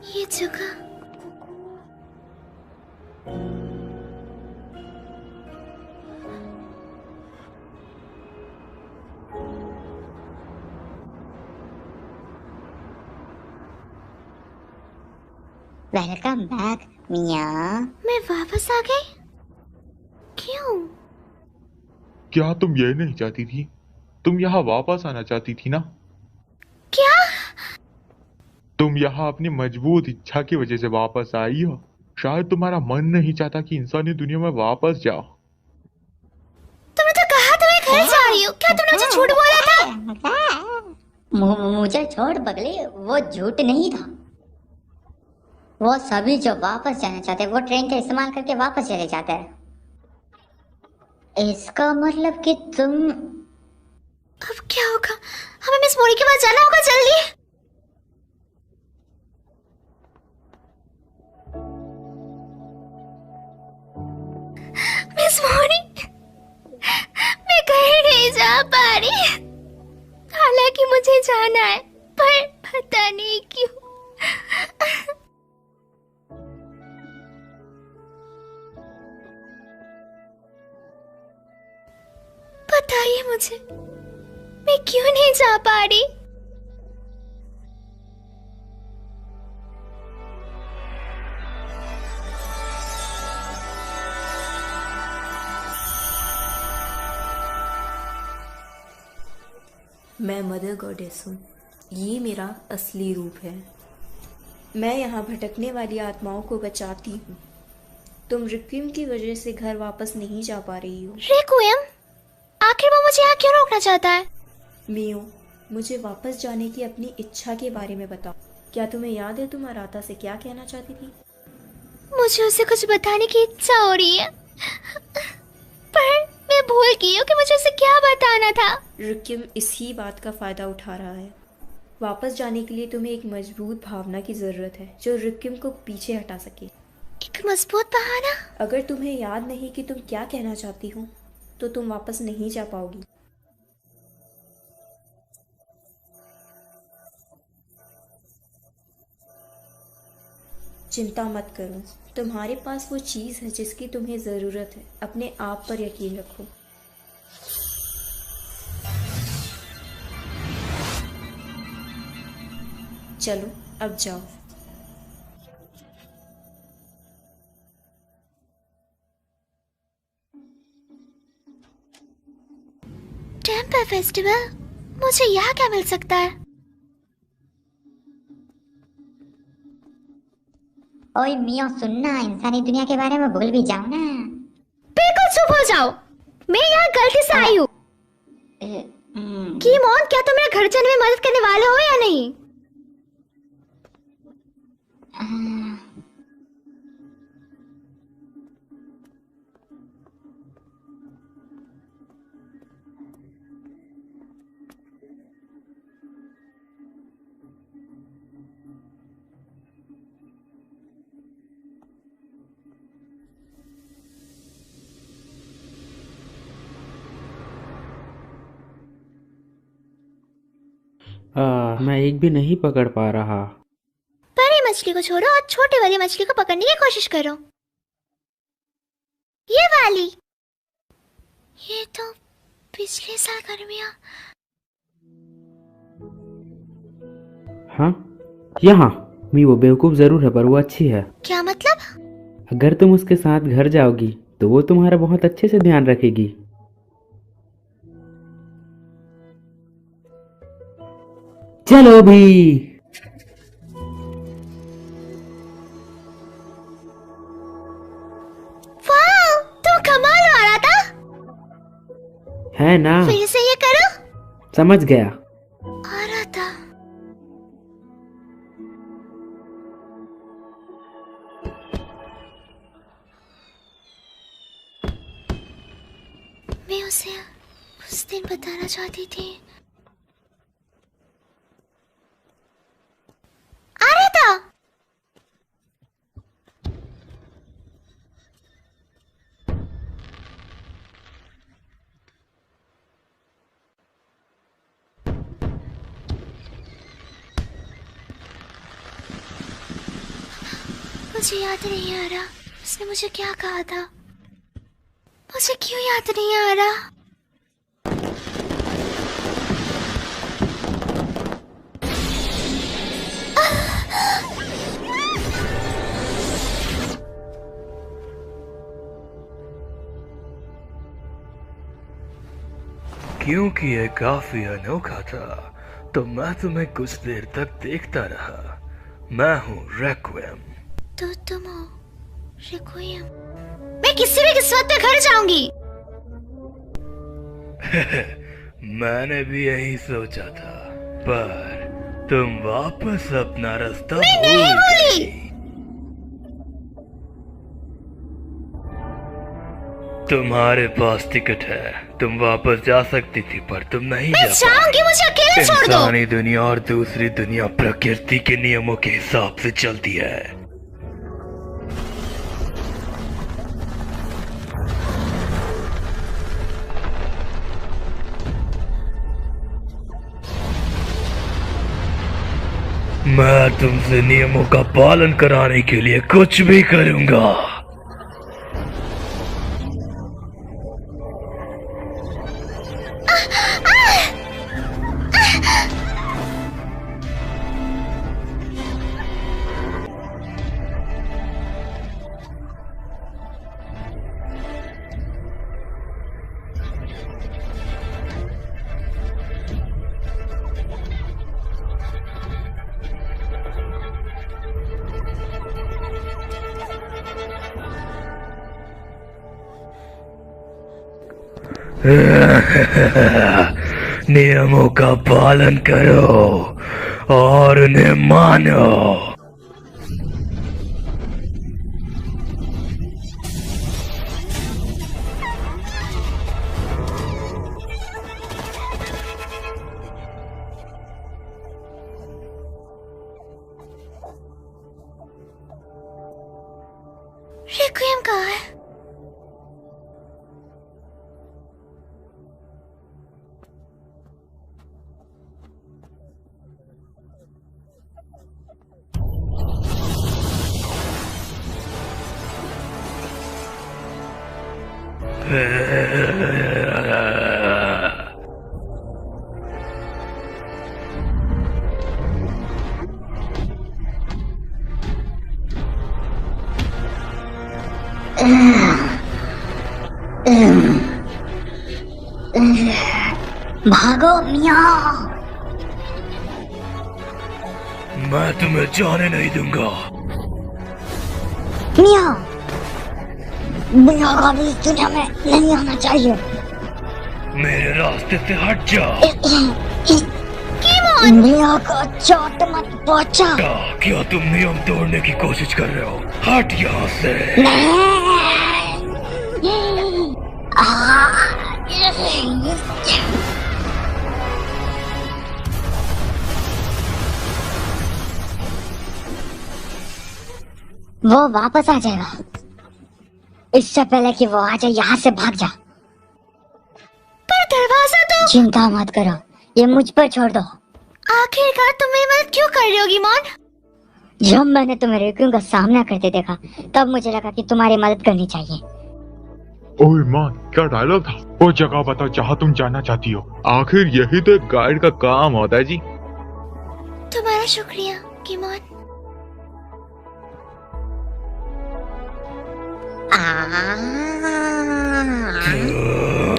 Speaker 1: ये जगह
Speaker 8: वेलकम बैक मिया।
Speaker 1: मैं वापस आ गई? क्यों?
Speaker 2: क्या तुम ये नहीं चाहती थी? तुम यहाँ वापस आना चाहती थी ना?
Speaker 1: क्या?
Speaker 2: तुम यहाँ अपनी मजबूत इच्छा की वजह से वापस आई हो। शायद तुम्हारा मन नहीं चाहता कि इंसानी दुनिया में वापस जाओ।
Speaker 1: तुमने तो कहा तो मैं घर जा रही हूँ, क्या तुमने मुझे झूठ बोला था?
Speaker 8: मुझे छोड़ पगले, वो झूठ नहीं था। वो सभी जो वापस जाना चाहते हैं वो ट्रेन का इस्तेमाल करके वापस चले जाते हैं। इसका मतलब कि तुम
Speaker 1: अब क्या होगा? हमें मिस मोरी के पास जाना होगा जल्दी। मिस मोरी, मैं कहीं नहीं जा पा रही। हालांकि मुझे जाना है, पर पता नहीं क्यों। बताइए मुझे, मैं क्यों नहीं जा पा रही?
Speaker 10: मैं मदर गॉडेस हूँ। ये मेरा असली रूप है। मैं यहाँ भटकने वाली आत्माओं को बचाती हूँ। तुम रिक्विम की वजह से घर वापस नहीं जा पा रही हो।
Speaker 1: रिक्विम? आखिर वो मुझे यहाँ क्यों रोकना चाहता है?
Speaker 10: मियो, मुझे वापस जाने की अपनी इच्छा के बारे में बताओ। क्या तुम्हें याद है तुम अराता से क्या कहना चाहती थी?
Speaker 1: मुझे उसे कुछ बताने की इच्छा हो रही है, पर मैं भूल गई हूँ कि मुझे उसे क्या बताना था।
Speaker 10: रिक्विम इसी बात का फायदा उठा रहा है। वापस जाने के लिए तुम्हें एक मजबूत भावना की जरूरत है जो रिक्विम को पीछे हटा सके।
Speaker 1: एक मजबूत बहाना?
Speaker 10: अगर तुम्हें याद नहीं कि तुम क्या कहना चाहती हो तो तुम वापस नहीं जा पाओगी। चिंता मत करो, तुम्हारे पास वो चीज़ है जिसकी तुम्हें ज़रूरत है। अपने आप पर यकीन रखो। चलो अब जाओ।
Speaker 1: Temple festival? मुझे यहाँ क्या मिल सकता है?
Speaker 8: ओए मियो सुनना, इंसानी दुनिया के बारे में भूल भी जाओ ना।
Speaker 1: बिल्कुल चुप हो जाओ, मैं यहाँ गलती से आई हूँ। कीमोन, क्या तुम मेरे घर जाने में मदद करने वाले हो या नहीं?
Speaker 4: मैं एक भी नहीं पकड़ पा रहा।
Speaker 1: बड़ी मछली को छोड़ो और छोटी वाली मछली को पकड़ने की कोशिश करो। ये वाली। ये तो पिछले साल गर्मियाँ।
Speaker 4: हाँ, यहाँ मी वो बेवकूफ जरूर है पर वो अच्छी है।
Speaker 1: क्या मतलब?
Speaker 4: अगर तुम उसके साथ घर जाओगी तो वो तुम्हारा बहुत अच्छे से ध्यान रखेगी। चलो भी।
Speaker 1: वाह, तुम कमाल हो रहा था।
Speaker 4: है ना?
Speaker 1: फिर से ये करो।
Speaker 4: समझ गया।
Speaker 1: आ रहा था। मैं उसे उस दिन बताना चाहती थी। आ रहा था। मुझे याद नहीं आ रहा उसने मुझे क्या कहा था। मुझे क्यों याद नहीं आ रहा?
Speaker 11: क्योंकि ये काफी अनोखा था तो मैं तुम्हें कुछ देर तक देखता रहा। मैं हूँ रेक्विम।
Speaker 1: तो तुम हो रिक्विएम। मैं किसी भी किस्मत पे घर जाऊंगी।
Speaker 11: मैंने भी यही सोचा था, पर तुम वापस अपना रास्ता
Speaker 1: मैं नहीं भूली।
Speaker 11: तुम्हारे पास टिकट है, तुम वापस जा सकती थी, पर तुम नहीं
Speaker 1: मैं
Speaker 11: जा
Speaker 1: जाऊंगी, मुझे अकेले छोड़ दो।
Speaker 11: इंसानी दुनिया और दूसरी दुनिया प्रकृति के नियमों के हिसाब से चलती है। मैं तुमसे नियमों का पालन कराने के लिए कुछ भी करूंगा। नियमों का पालन करो और उन्हें मानो।
Speaker 1: रिक्विएम कहाँ है?
Speaker 8: भागो मियाँ।
Speaker 11: मैं तुम्हें जाने नहीं दूंगा।
Speaker 8: मियाँ, मियाँ का भी इस दुनिया में नहीं आना चाहिए।
Speaker 11: मेरे रास्ते से हट जा।
Speaker 8: मियाँ का चोट मत पहुंचा।
Speaker 11: क्या तुम नियम तोड़ने की कोशिश कर रहे हो? हट यहाँ से।
Speaker 8: वो वापस आ जाएगा। इससे पहले कि वो आ जाए, यहाँ से भाग जा।
Speaker 1: पर दरवाजा तो।
Speaker 8: चिंता मत करो, ये मुझ पर छोड़ दो।
Speaker 1: आखिरकार तुम मेरी मदद क्यों कर रही हो गिमोन?
Speaker 8: जब मैंने तुम्हें रिक्विएम का सामना करते देखा, तब मुझे लगा कि तुम्हारी मदद करनी चाहिए।
Speaker 2: ओए मान, क्या डायलॉग था? वो जगह बताओ जहाँ तुम जाना चाहती हो। आखिर यही तो एक गाइड का काम होता है जी।
Speaker 1: तुम्हारा शुक्रिया गिमोन।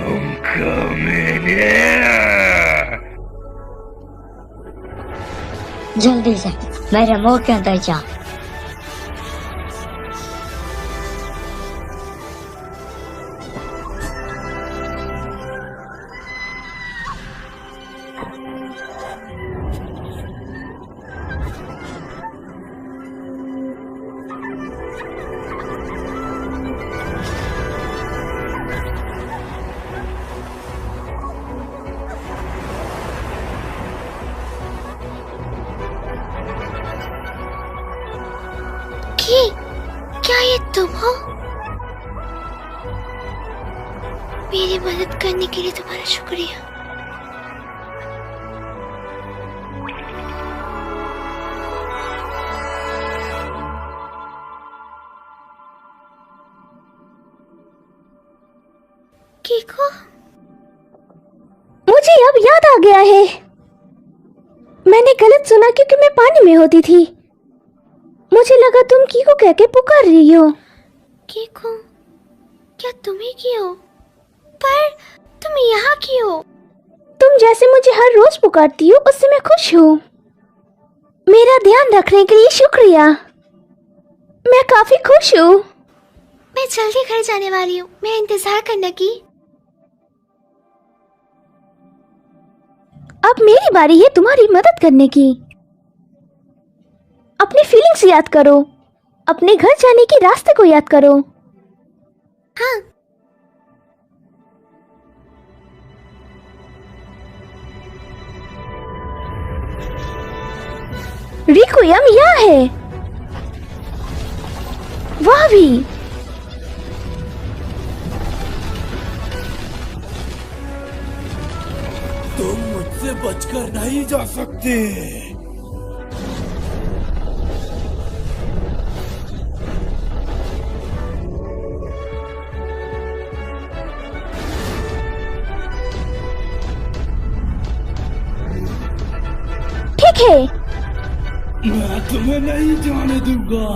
Speaker 11: तुम कमीने।
Speaker 8: जल्दी से मेरे मुंह के अंदर जा।
Speaker 1: क्या ये तुम हो? मेरी मदद करने के लिए तुम्हारा शुक्रिया। कीको?
Speaker 9: मुझे अब याद आ गया है। मैंने गलत सुना क्योंकि मैं पानी में होती थी। मुझे लगा तुम कीको कह के पुकार रही हो।
Speaker 1: कीको? क्या तुम ही की हो? पर तुम यहाँ की हो?
Speaker 9: तुम जैसे मुझे हर रोज पुकारती हो, उससे मैं खुश हूँ। मेरा ध्यान रखने के लिए शुक्रिया। मैं काफी खुश हूँ।
Speaker 1: मैं जल्दी घर जाने वाली हूँ, मैं इंतजार करने की।
Speaker 9: अब मेरी बारी है तुम्हारी मदद करने की। अपनी फीलिंग्स याद करो, अपने घर जाने के रास्ते को याद करो।
Speaker 1: हाँ।
Speaker 9: रिक्वियम यहाँ है, वहाँ भी।
Speaker 12: तुम मुझसे बचकर नहीं जा सकते।
Speaker 9: ठीक है,
Speaker 12: मैं तुम्हें नहीं जाने दूंगा।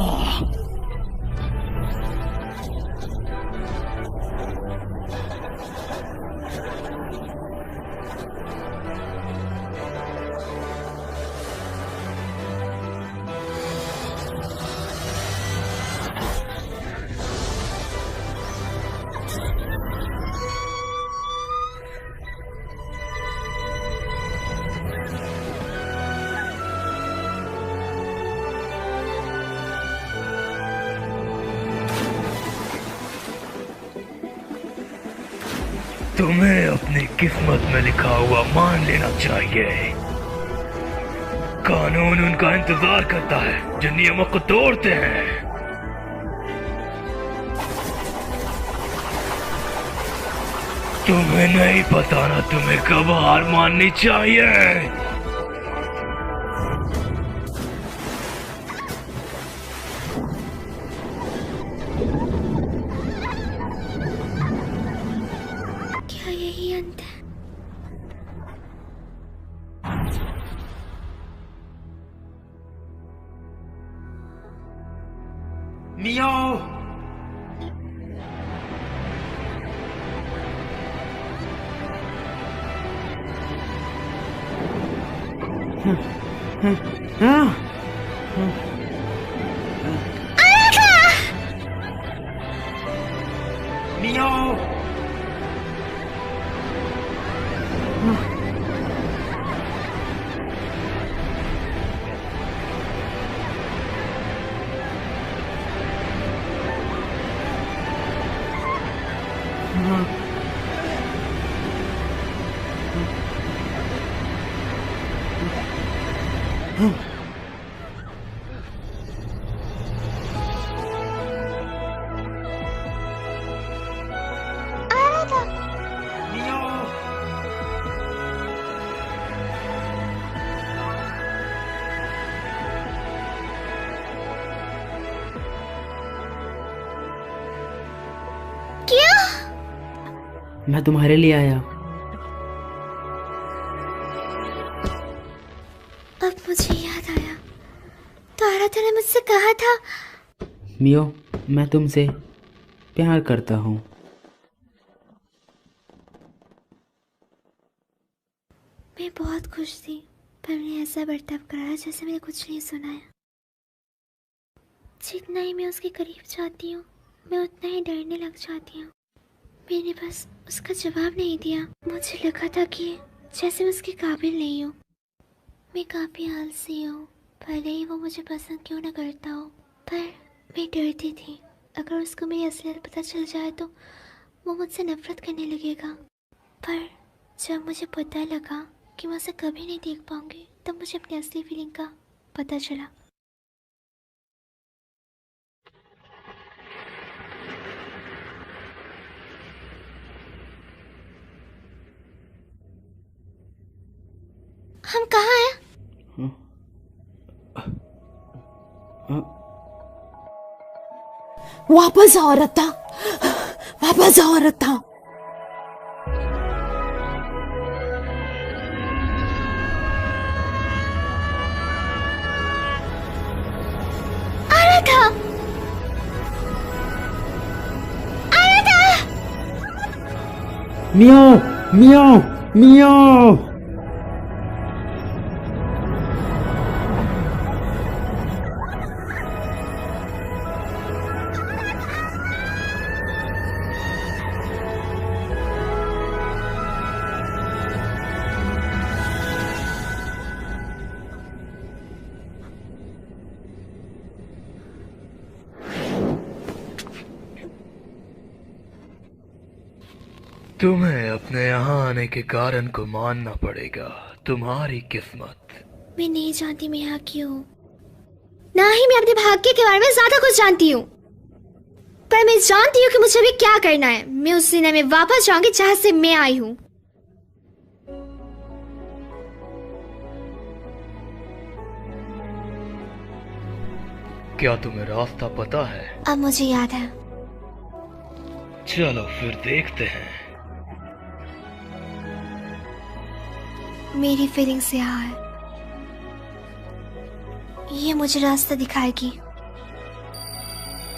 Speaker 11: तुम्हें अपनी किस्मत में लिखा हुआ मान लेना चाहिए। कानून उनका इंतजार करता है जो नियमों को तोड़ते हैं। तुम्हें नहीं पता ना तुम्हें कब हार माननी चाहिए।
Speaker 1: क्या यही अंत है?
Speaker 12: मियो, मियो, मियो,
Speaker 1: क्या?
Speaker 4: मैं तुम्हारे लिए आया।
Speaker 1: अब मुझे याद आया, तो आराधना ने मुझसे कहा था।
Speaker 4: मियो, मैं तुमसे प्यार करता हूँ।
Speaker 1: मैं बहुत खुश थी, पर मैंने ऐसा बर्ताव करा जैसे मैंने कुछ नहीं सुना है। जितना ही मैं उसके करीब जाती हूँ, मैं उतना ही डरने लग जाती हूँ। मैंने बस उसका जवाब नहीं दिया। मुझे लगा था कि जैसे मैं उसके काबिल नहीं हूँ। मैं काफ़ी आलसी हूँ, भले ही वो मुझे पसंद क्यों ना करता हो, पर मैं डरती थी अगर उसको मेरी असलियत पता चल जाए तो वो मुझसे नफरत करने लगेगा। पर जब मुझे पता लगा कि मैं उसे कभी नहीं देख पाऊंगी, तब मुझे अपनी असली फीलिंग का पता चला। हम कहाँ हैं?
Speaker 7: वापस आओ रत्ता, वापस आओ रत्ता।
Speaker 1: आराधा! आराधा!
Speaker 4: मियो, मियो, मियो।
Speaker 11: तुम्हें अपने यहाँ आने के कारण को मानना पड़ेगा। तुम्हारी किस्मत।
Speaker 1: मैं नहीं जानती मैं यहाँ क्यों, ना ही मैं अपने भाग्य के बारे में ज्यादा कुछ जानती हूँ, पर मैं जानती हूँ कि मुझे अभी क्या करना है। मैं उस दुनिया में वापस जाऊंगी जहाँ से मैं आई हूँ।
Speaker 11: क्या तुम्हें रास्ता पता है?
Speaker 1: अब मुझे याद है।
Speaker 11: चलो फिर देखते हैं।
Speaker 1: मेरी फीलिंग्स यहाँ है, ये मुझे रास्ता दिखाएगी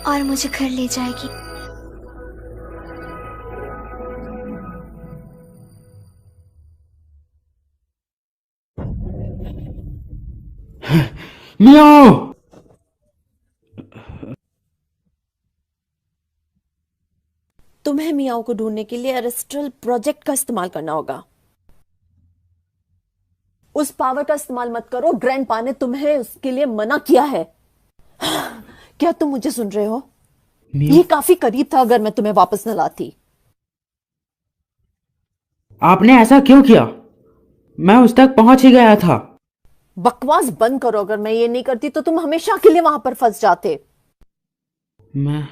Speaker 1: और मुझे घर ले जाएगी।
Speaker 4: मियाओ!
Speaker 7: तुम्हें मियाओ को ढूंढने के लिए एरिस्टल प्रोजेक्ट का इस्तेमाल करना होगा। उस पावर का इस्तेमाल मत करो, ग्रैंडपा ने तुम्हें उसके लिए मना किया है। क्या तुम मुझे सुन रहे हो? ये काफी करीब था अगर मैं तुम्हें वापस न लाती।
Speaker 4: आपने ऐसा क्यों किया? मैं उस तक पहुंच ही गया था।
Speaker 7: बकवास बंद करो, अगर मैं ये नहीं करती तो तुम हमेशा के लिए वहां पर फंस जाते।
Speaker 4: मैं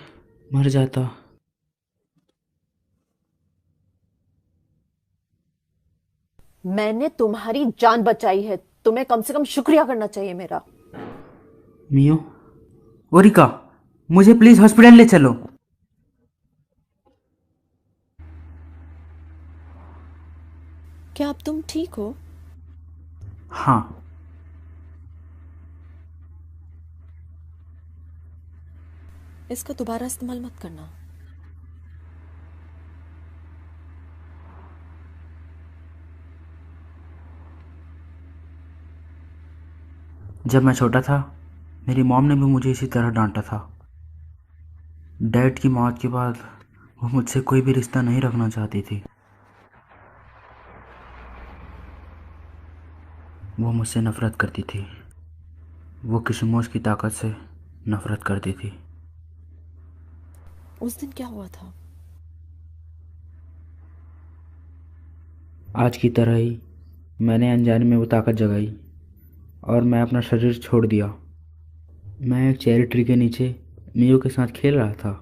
Speaker 4: मर जाता।
Speaker 7: मैंने तुम्हारी जान बचाई है, तुम्हें कम से कम शुक्रिया करना चाहिए मेरा।
Speaker 4: मियो, ओरिका, मुझे प्लीज हॉस्पिटल ले चलो।
Speaker 7: क्या अब तुम ठीक हो?
Speaker 4: हाँ।
Speaker 7: इसका दोबारा इस्तेमाल मत करना।
Speaker 4: जब मैं छोटा था मेरी मॉम ने भी मुझे इसी तरह डांटा था। डैड की मौत के बाद वो मुझसे कोई भी रिश्ता नहीं रखना चाहती थी। वो मुझसे नफरत करती थी। वो किशमोश की ताकत से नफरत करती थी।
Speaker 7: उस दिन क्या हुआ था?
Speaker 4: आज की तरह ही मैंने अनजाने में वो ताकत जगाई और मैं अपना शरीर छोड़ दिया। मैं एक चेरी ट्री के नीचे मियो के साथ खेल रहा था।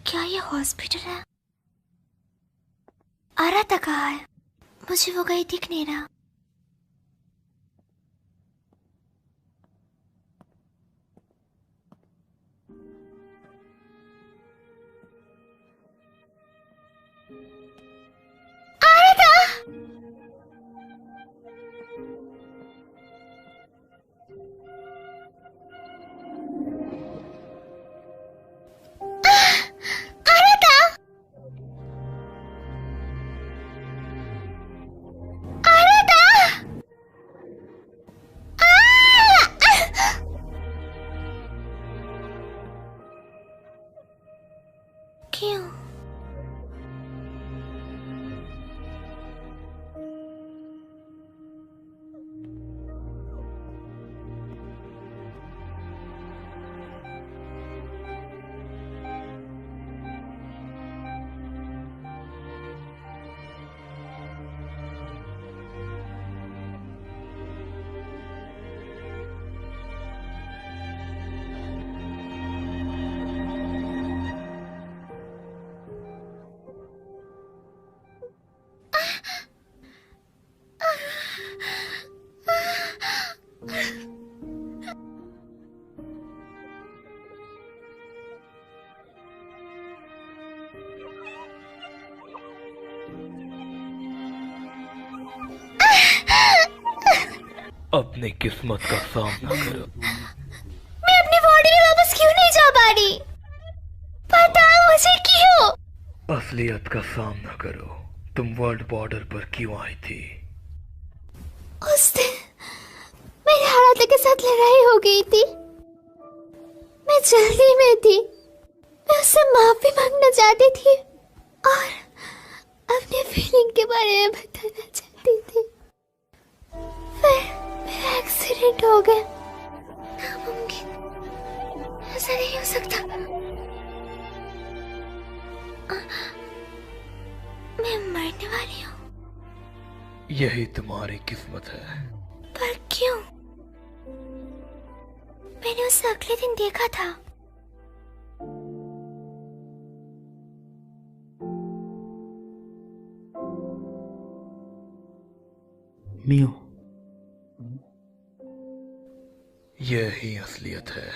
Speaker 1: क्या ये हॉस्पिटल है? आराता कहाँ है? मुझे वो कहीं दिख नहीं रहा। क्यों?
Speaker 11: अपनी किस्मत का सामना करो।
Speaker 1: मैं अपनी बॉडी में वापस क्यों नहीं जा पा रही? बताओ मुझे क्यों?
Speaker 11: असलियत का सामना करो। तुम वर्ल्ड बॉर्डर पर क्यों आई थी?
Speaker 1: उस दिन मेरे हालात के साथ लड़ाई हो गई थी। मैं जल्दी में थी। मैं उससे माफी मांगना चाहती थी, और अपने फीलिंग के बारे में बताना चाहती थी। फिर मेरा एक्सीडेंट हो गया। नामुमकिन, ऐसा नहीं हो सकता। मैं मरने वाली हूँ।
Speaker 11: यही तुम्हारी किस्मत है।
Speaker 1: पर क्यों? मैंने उसे अगले दिन देखा था।
Speaker 4: मियो,
Speaker 11: यही असलियत है।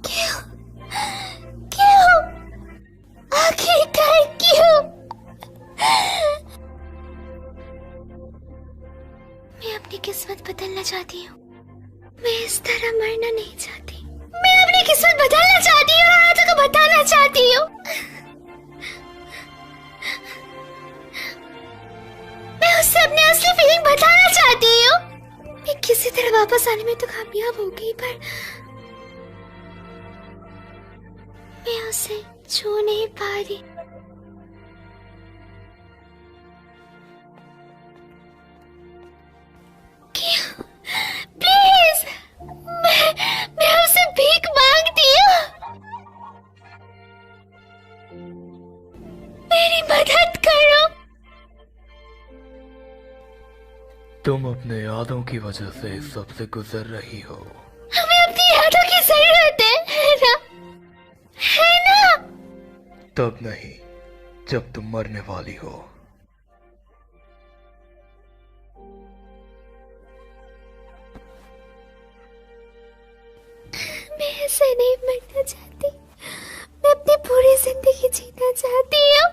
Speaker 1: क्यों? क्यों? आखिरकार क्यों? मैं अपनी किस्मत बदलना चाहती हूँ। मैं इस तरह मरना नहीं चाहती। मैं अपनी किस्मत बदलना चाहती हूँ और आदत को बताना चाहती हूँ। मैं उससे अपनी असली फीलिंग बताना चाहती हूँ। मैं किसी तरह वापस आने में तो कामयाब हो गई, पर मैं उसे छू नहीं पा रही। क्यों? प्लीज, मैं उसे भीख मांगती हूँ। मेरी मदद करो।
Speaker 11: तुम अपने यादों की वजह से इस सब से गुजर रही हो।
Speaker 1: हमें अपनी यादों की जरूरत है ना? है ना?
Speaker 11: तब नहीं जब तुम मरने वाली हो।
Speaker 1: मैं ऐसे नहीं मरना चाहती। मैं अपनी पूरी जिंदगी जीना चाहती हूँ।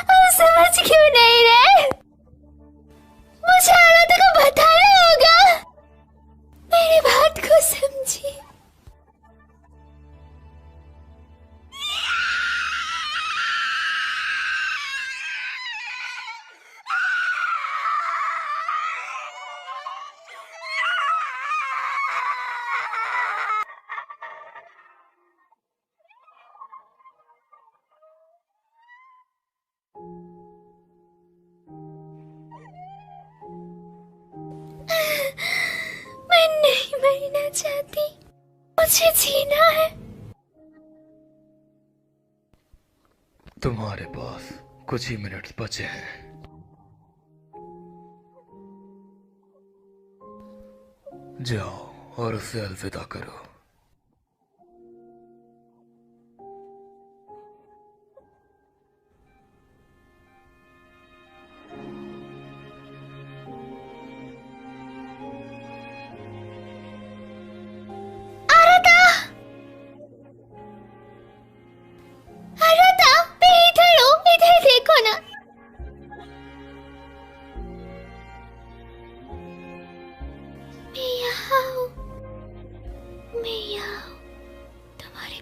Speaker 1: और समझ क्यों नहीं रहे? मुझे आनंद को बताना होगा। मेरी बात को समझिए। मैं नहीं मरना चाहती। मुझे जीना है।
Speaker 11: तुम्हारे पास कुछ ही मिनट बचे हैं। जाओ और उसे अलविदा करो।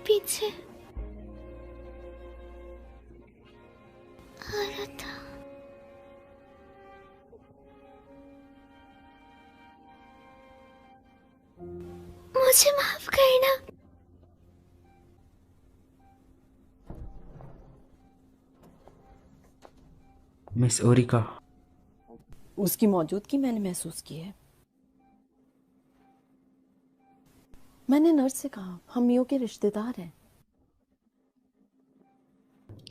Speaker 11: पीछे आ रहा था। मुझे माफ करना।
Speaker 4: मिस ओरिका,
Speaker 7: उसकी मौजूदगी मैंने महसूस की है। मैंने नर्स से कहा हम मियो के रिश्तेदार हैं।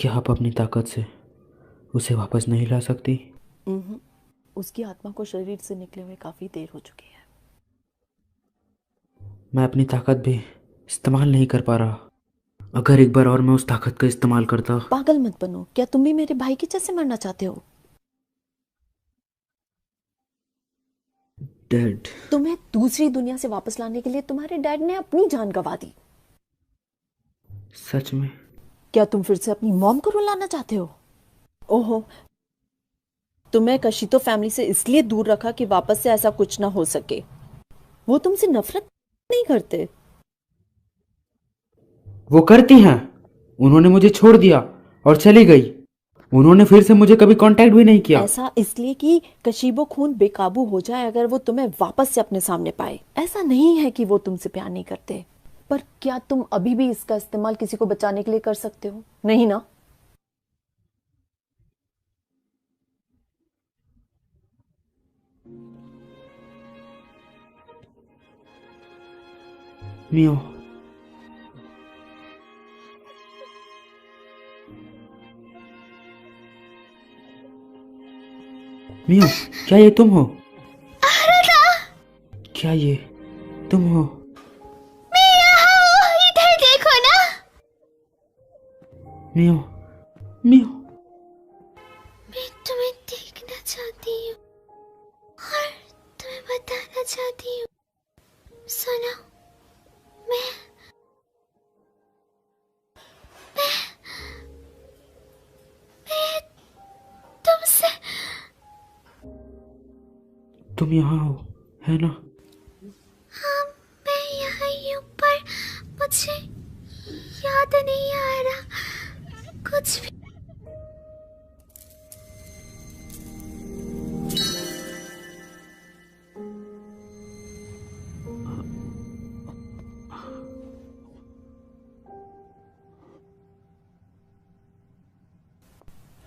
Speaker 4: क्या आप अपनी ताकत से उसे वापस नहीं ला सकती?
Speaker 7: उसकी आत्मा को शरीर से निकले हुए काफी देर हो चुकी है।
Speaker 4: मैं अपनी ताकत भी इस्तेमाल नहीं कर पा रहा। अगर एक बार और मैं उस ताकत का इस्तेमाल करता।
Speaker 7: पागल मत बनो। क्या तुम भी मेरे भाई के जैसे मरना चाहते हो?
Speaker 4: डैड,
Speaker 7: तुम्हें दूसरी दुनिया से वापस लाने के लिए तुम्हारे डैड ने अपनी जान गंवा दी।
Speaker 4: सच में?
Speaker 7: क्या तुम फिर से अपनी मॉम को रुलाना चाहते हो? ओहो, तुम्हें कशितो फैमिली से इसलिए दूर रखा कि वापस से ऐसा कुछ ना हो सके। वो तुमसे नफरत नहीं करते।
Speaker 4: वो करती हैं। उन्होंने मुझे छोड़ दिया और चली गई। उन्होंने फिर से मुझे कभी कांटेक्ट भी नहीं किया।
Speaker 7: ऐसा इसलिए कि कशीबो खून बेकाबू हो जाए अगर वो तुम्हें वापस से अपने सामने पाए। ऐसा नहीं है कि वो तुमसे प्यार नहीं करते, पर क्या तुम अभी भी इसका इस्तेमाल किसी को बचाने के लिए कर सकते हो? नहीं ना?
Speaker 4: मियो, मियो, क्या ये तुम हो? क्या ये तुम हो?
Speaker 1: मैं यहाँ हूँ, इधर देखो ना।
Speaker 4: मियो, मियो,
Speaker 1: मैं तुम्हें देखना चाहती हूँ और तुम्हें बताना चाहती हूँ। सुनो, मैं तुमसे।
Speaker 4: तुम यहाँ हो, है ना?
Speaker 1: हाँ, मैं यहाँ ही हूँ, पर मुझे याद नहीं आ रहा कुछ भी।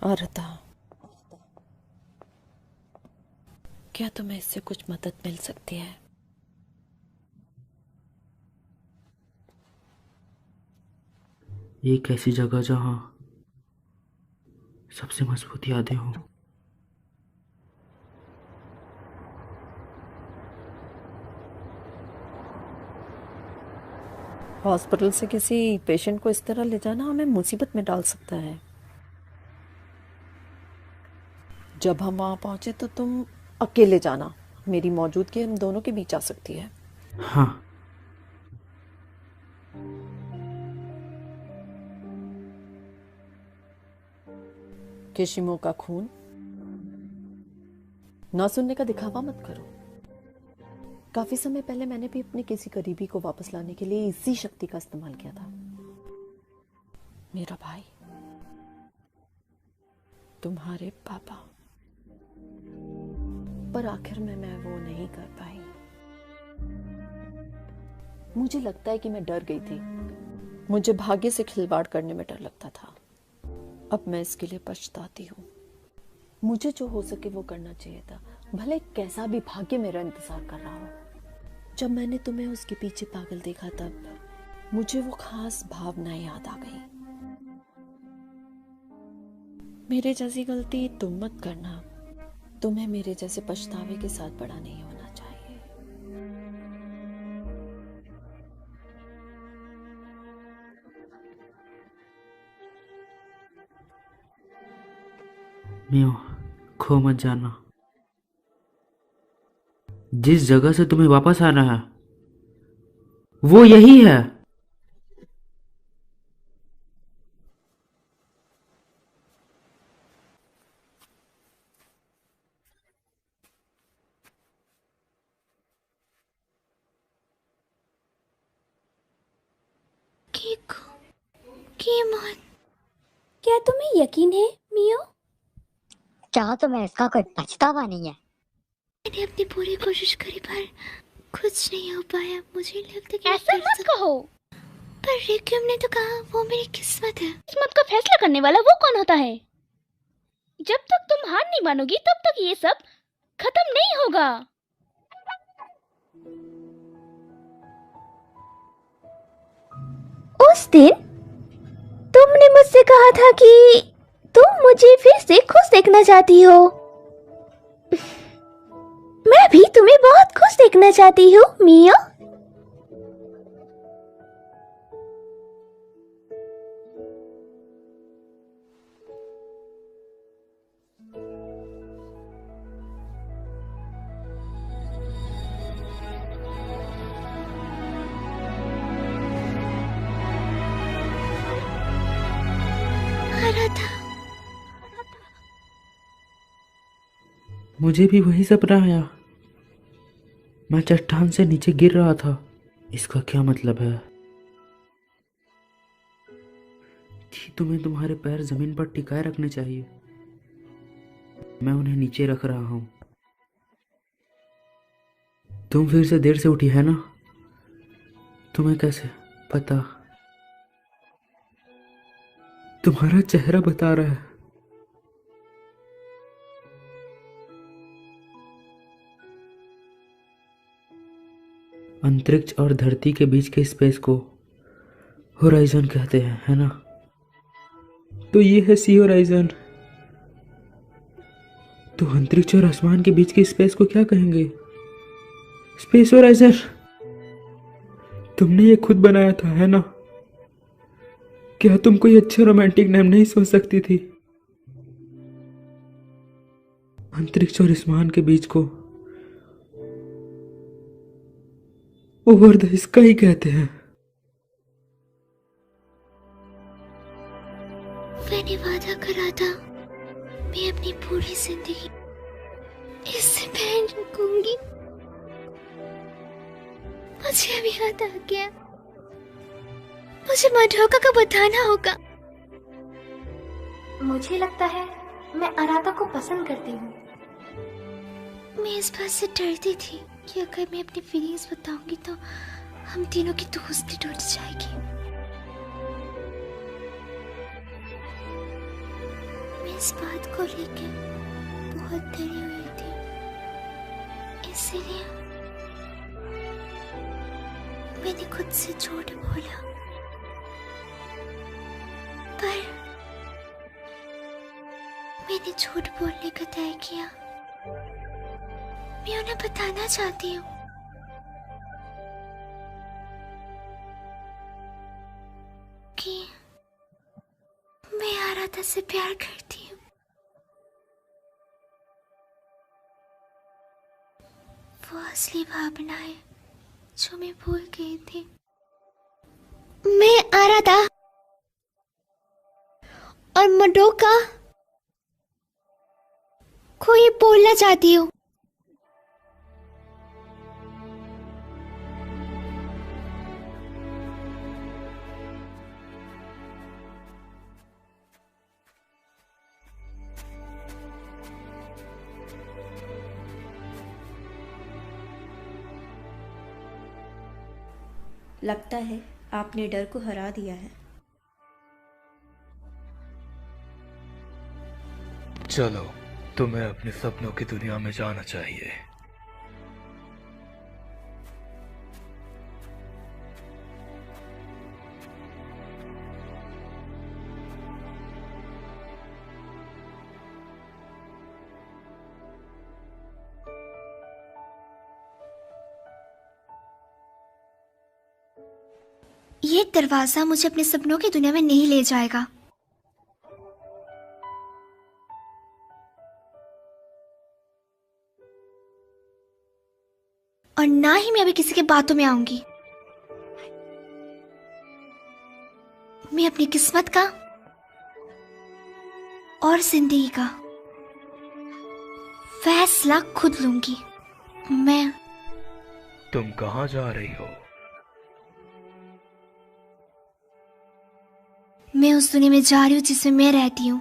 Speaker 7: आरता, क्या तुम्हें इससे कुछ मदद मिल सकती है?
Speaker 4: एक ऐसी जगह जहाँ सबसे मजबूत यादें हों।
Speaker 7: हॉस्पिटल से किसी पेशेंट को इस तरह ले जाना हमें मुसीबत में डाल सकता है। जब हम वहां पहुंचे तो तुम अकेले जाना। मेरी मौजूदगी हम दोनों के बीच आ सकती है।
Speaker 4: हाँ।
Speaker 7: केशिमो का खून ना सुनने का दिखावा मत करो। काफी समय पहले मैंने भी अपने किसी करीबी को वापस लाने के लिए इसी शक्ति का इस्तेमाल किया था। मेरा भाई, तुम्हारे पापा, पर आखिर में मैं वो नहीं कर पाई। मुझे लगता है कि मैं डर गई थी। मुझे भाग्य से खिलवाड़ करने में डर लगता था। अब मैं इसके लिए पछताती हूँ। मुझे जो हो सके वो करना चाहिए था, भले कैसा भी भाग्य मेरा इंतजार कर रहा हो। जब मैंने तुम्हें उसके पीछे पागल देखा तब मुझे वो खास भावनाएं याद आ गई। मेरे जैसी गलती तुम मत करना। तुम्हें मेरे जैसे पछतावे के साथ बड़ा नहीं होना चाहिए।
Speaker 4: मियो, खो मत जाना। जिस जगह से तुम्हें वापस आना है वो यही है।
Speaker 9: क्या तुम्हें यकीन है मियो?
Speaker 8: क्या तुम्हें इसका कोई पछतावा नहीं है?
Speaker 1: मैंने अपनी पूरी कोशिश करी पर कुछ नहीं हो पाया। मुझे लगता है कि
Speaker 9: ऐसा मत कहो।
Speaker 1: पर रिक्यूम ने तो कहा वो मेरी किस्मत है।
Speaker 9: किस्मत का फैसला करने वाला वो कौन होता है? जब तक तुम हार नहीं मानोगी तब तक ये सब खत्म नहीं होगा। उस दिन तुमने मुझसे कहा था कि तुम मुझे फिर से खुश देखना चाहती हो। मैं भी तुम्हें बहुत खुश देखना चाहती हूँ मियो।
Speaker 4: मुझे भी वही सपना आया। मैं चट्टान से नीचे गिर रहा था। इसका क्या मतलब है? कि तुम्हें तुम्हारे पैर जमीन पर टिकाए रखने चाहिए। मैं उन्हें नीचे रख रहा हूं। तुम फिर से देर से उठी है ना? तुम्हें कैसे पता? तुम्हारा चेहरा बता रहा है। अंतरिक्ष और धरती के बीच के स्पेस को होराइजन कहते हैं, है ना? तो ये है सी होराइजन। तो अंतरिक्ष और आसमान के बीच के स्पेस को क्या कहेंगे? Space horizon. तुमने ये खुद बनाया था, है ना? क्या तुम कोई अच्छा रोमांटिक नाम नहीं सोच सकती थी? अंतरिक्ष और आसमान के बीच को ओवर द स्काई कहते हैं।
Speaker 1: मैंने वादा करा था मैं अपनी पूरी जिंदगी इससे पहन रखूंगी। मुझे अभी याद आ गया, मुझे मधोका को बताना होगा।
Speaker 6: मुझे लगता है मैं अराता को पसंद करती हूँ।
Speaker 1: मैं इस बात से डरती थी कि अगर मैं अपनी फीलिंग्स बताऊंगी तो हम तीनों की दोस्ती टूट जाएगी। मैं इस बात को लेकर बहुत डरी हुई थी, इसलिए मैंने खुद से झूठ बोला। पर मैंने झूठ बोलने का तय किया। मैं उन्हें बताना चाहती हूँ कि मैं आराधा से प्यार करती हूँ। वो असली भावनाएं जो मैं भूल गई थी। मैं आराधा और मडोका को ये बोलना चाहती हूँ।
Speaker 10: लगता है आपने डर को हरा दिया है।
Speaker 11: चलो, तुम्हें अपने सपनों की दुनिया में जाना चाहिए।
Speaker 1: ये दरवाजा मुझे अपने सपनों की दुनिया में नहीं ले जाएगा। और ना ही मैं अभी किसी की बातों में आऊंगी। मैं अपनी किस्मत का और जिंदगी का फैसला खुद लूंगी।
Speaker 11: तुम कहाँ जा रही हो?
Speaker 1: मैं उस दुनिया में जा रही हूँ जिसमें मैं रहती हूँ।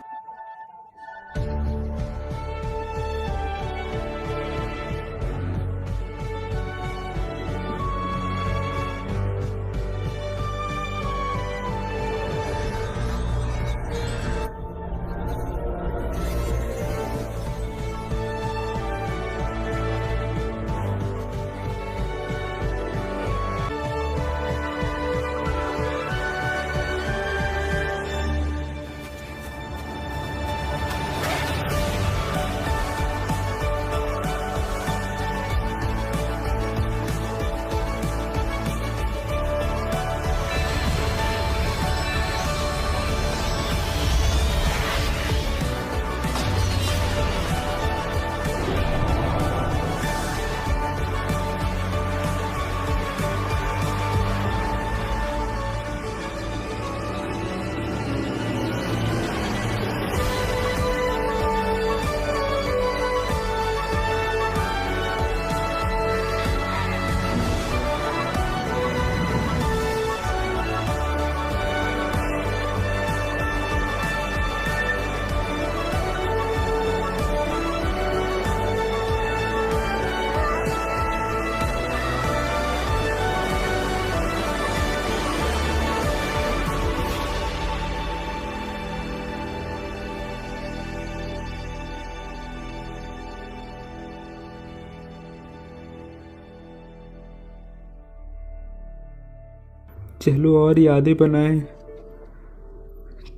Speaker 4: चलो और यादें बनाएं,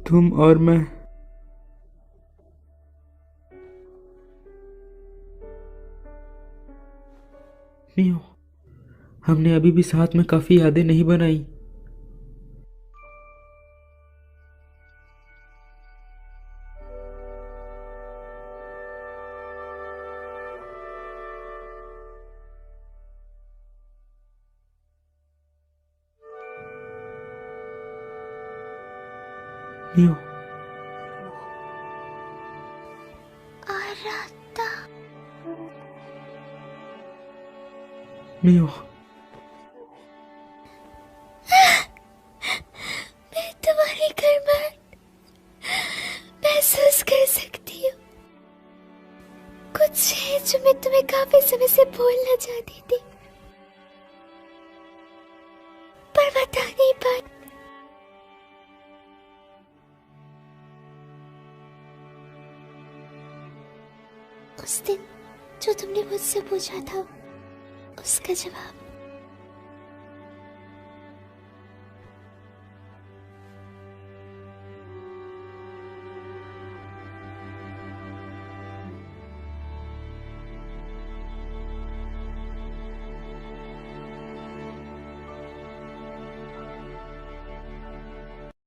Speaker 4: तुम और मैं। नहीं हो, हमने अभी भी साथ में काफी यादें नहीं बनाई। नहीं हो,
Speaker 1: आराता,
Speaker 4: नहीं हो,
Speaker 1: मैं तुम्हारी गर्माहट महसूस कर सकती हूँ। कुछ है जो मैं तुम्हें काफी समय से बोलना चाहती थी, पर बता नहीं पाई। उस दिन जो तुमने मुझसे पूछा था, उसका जवाब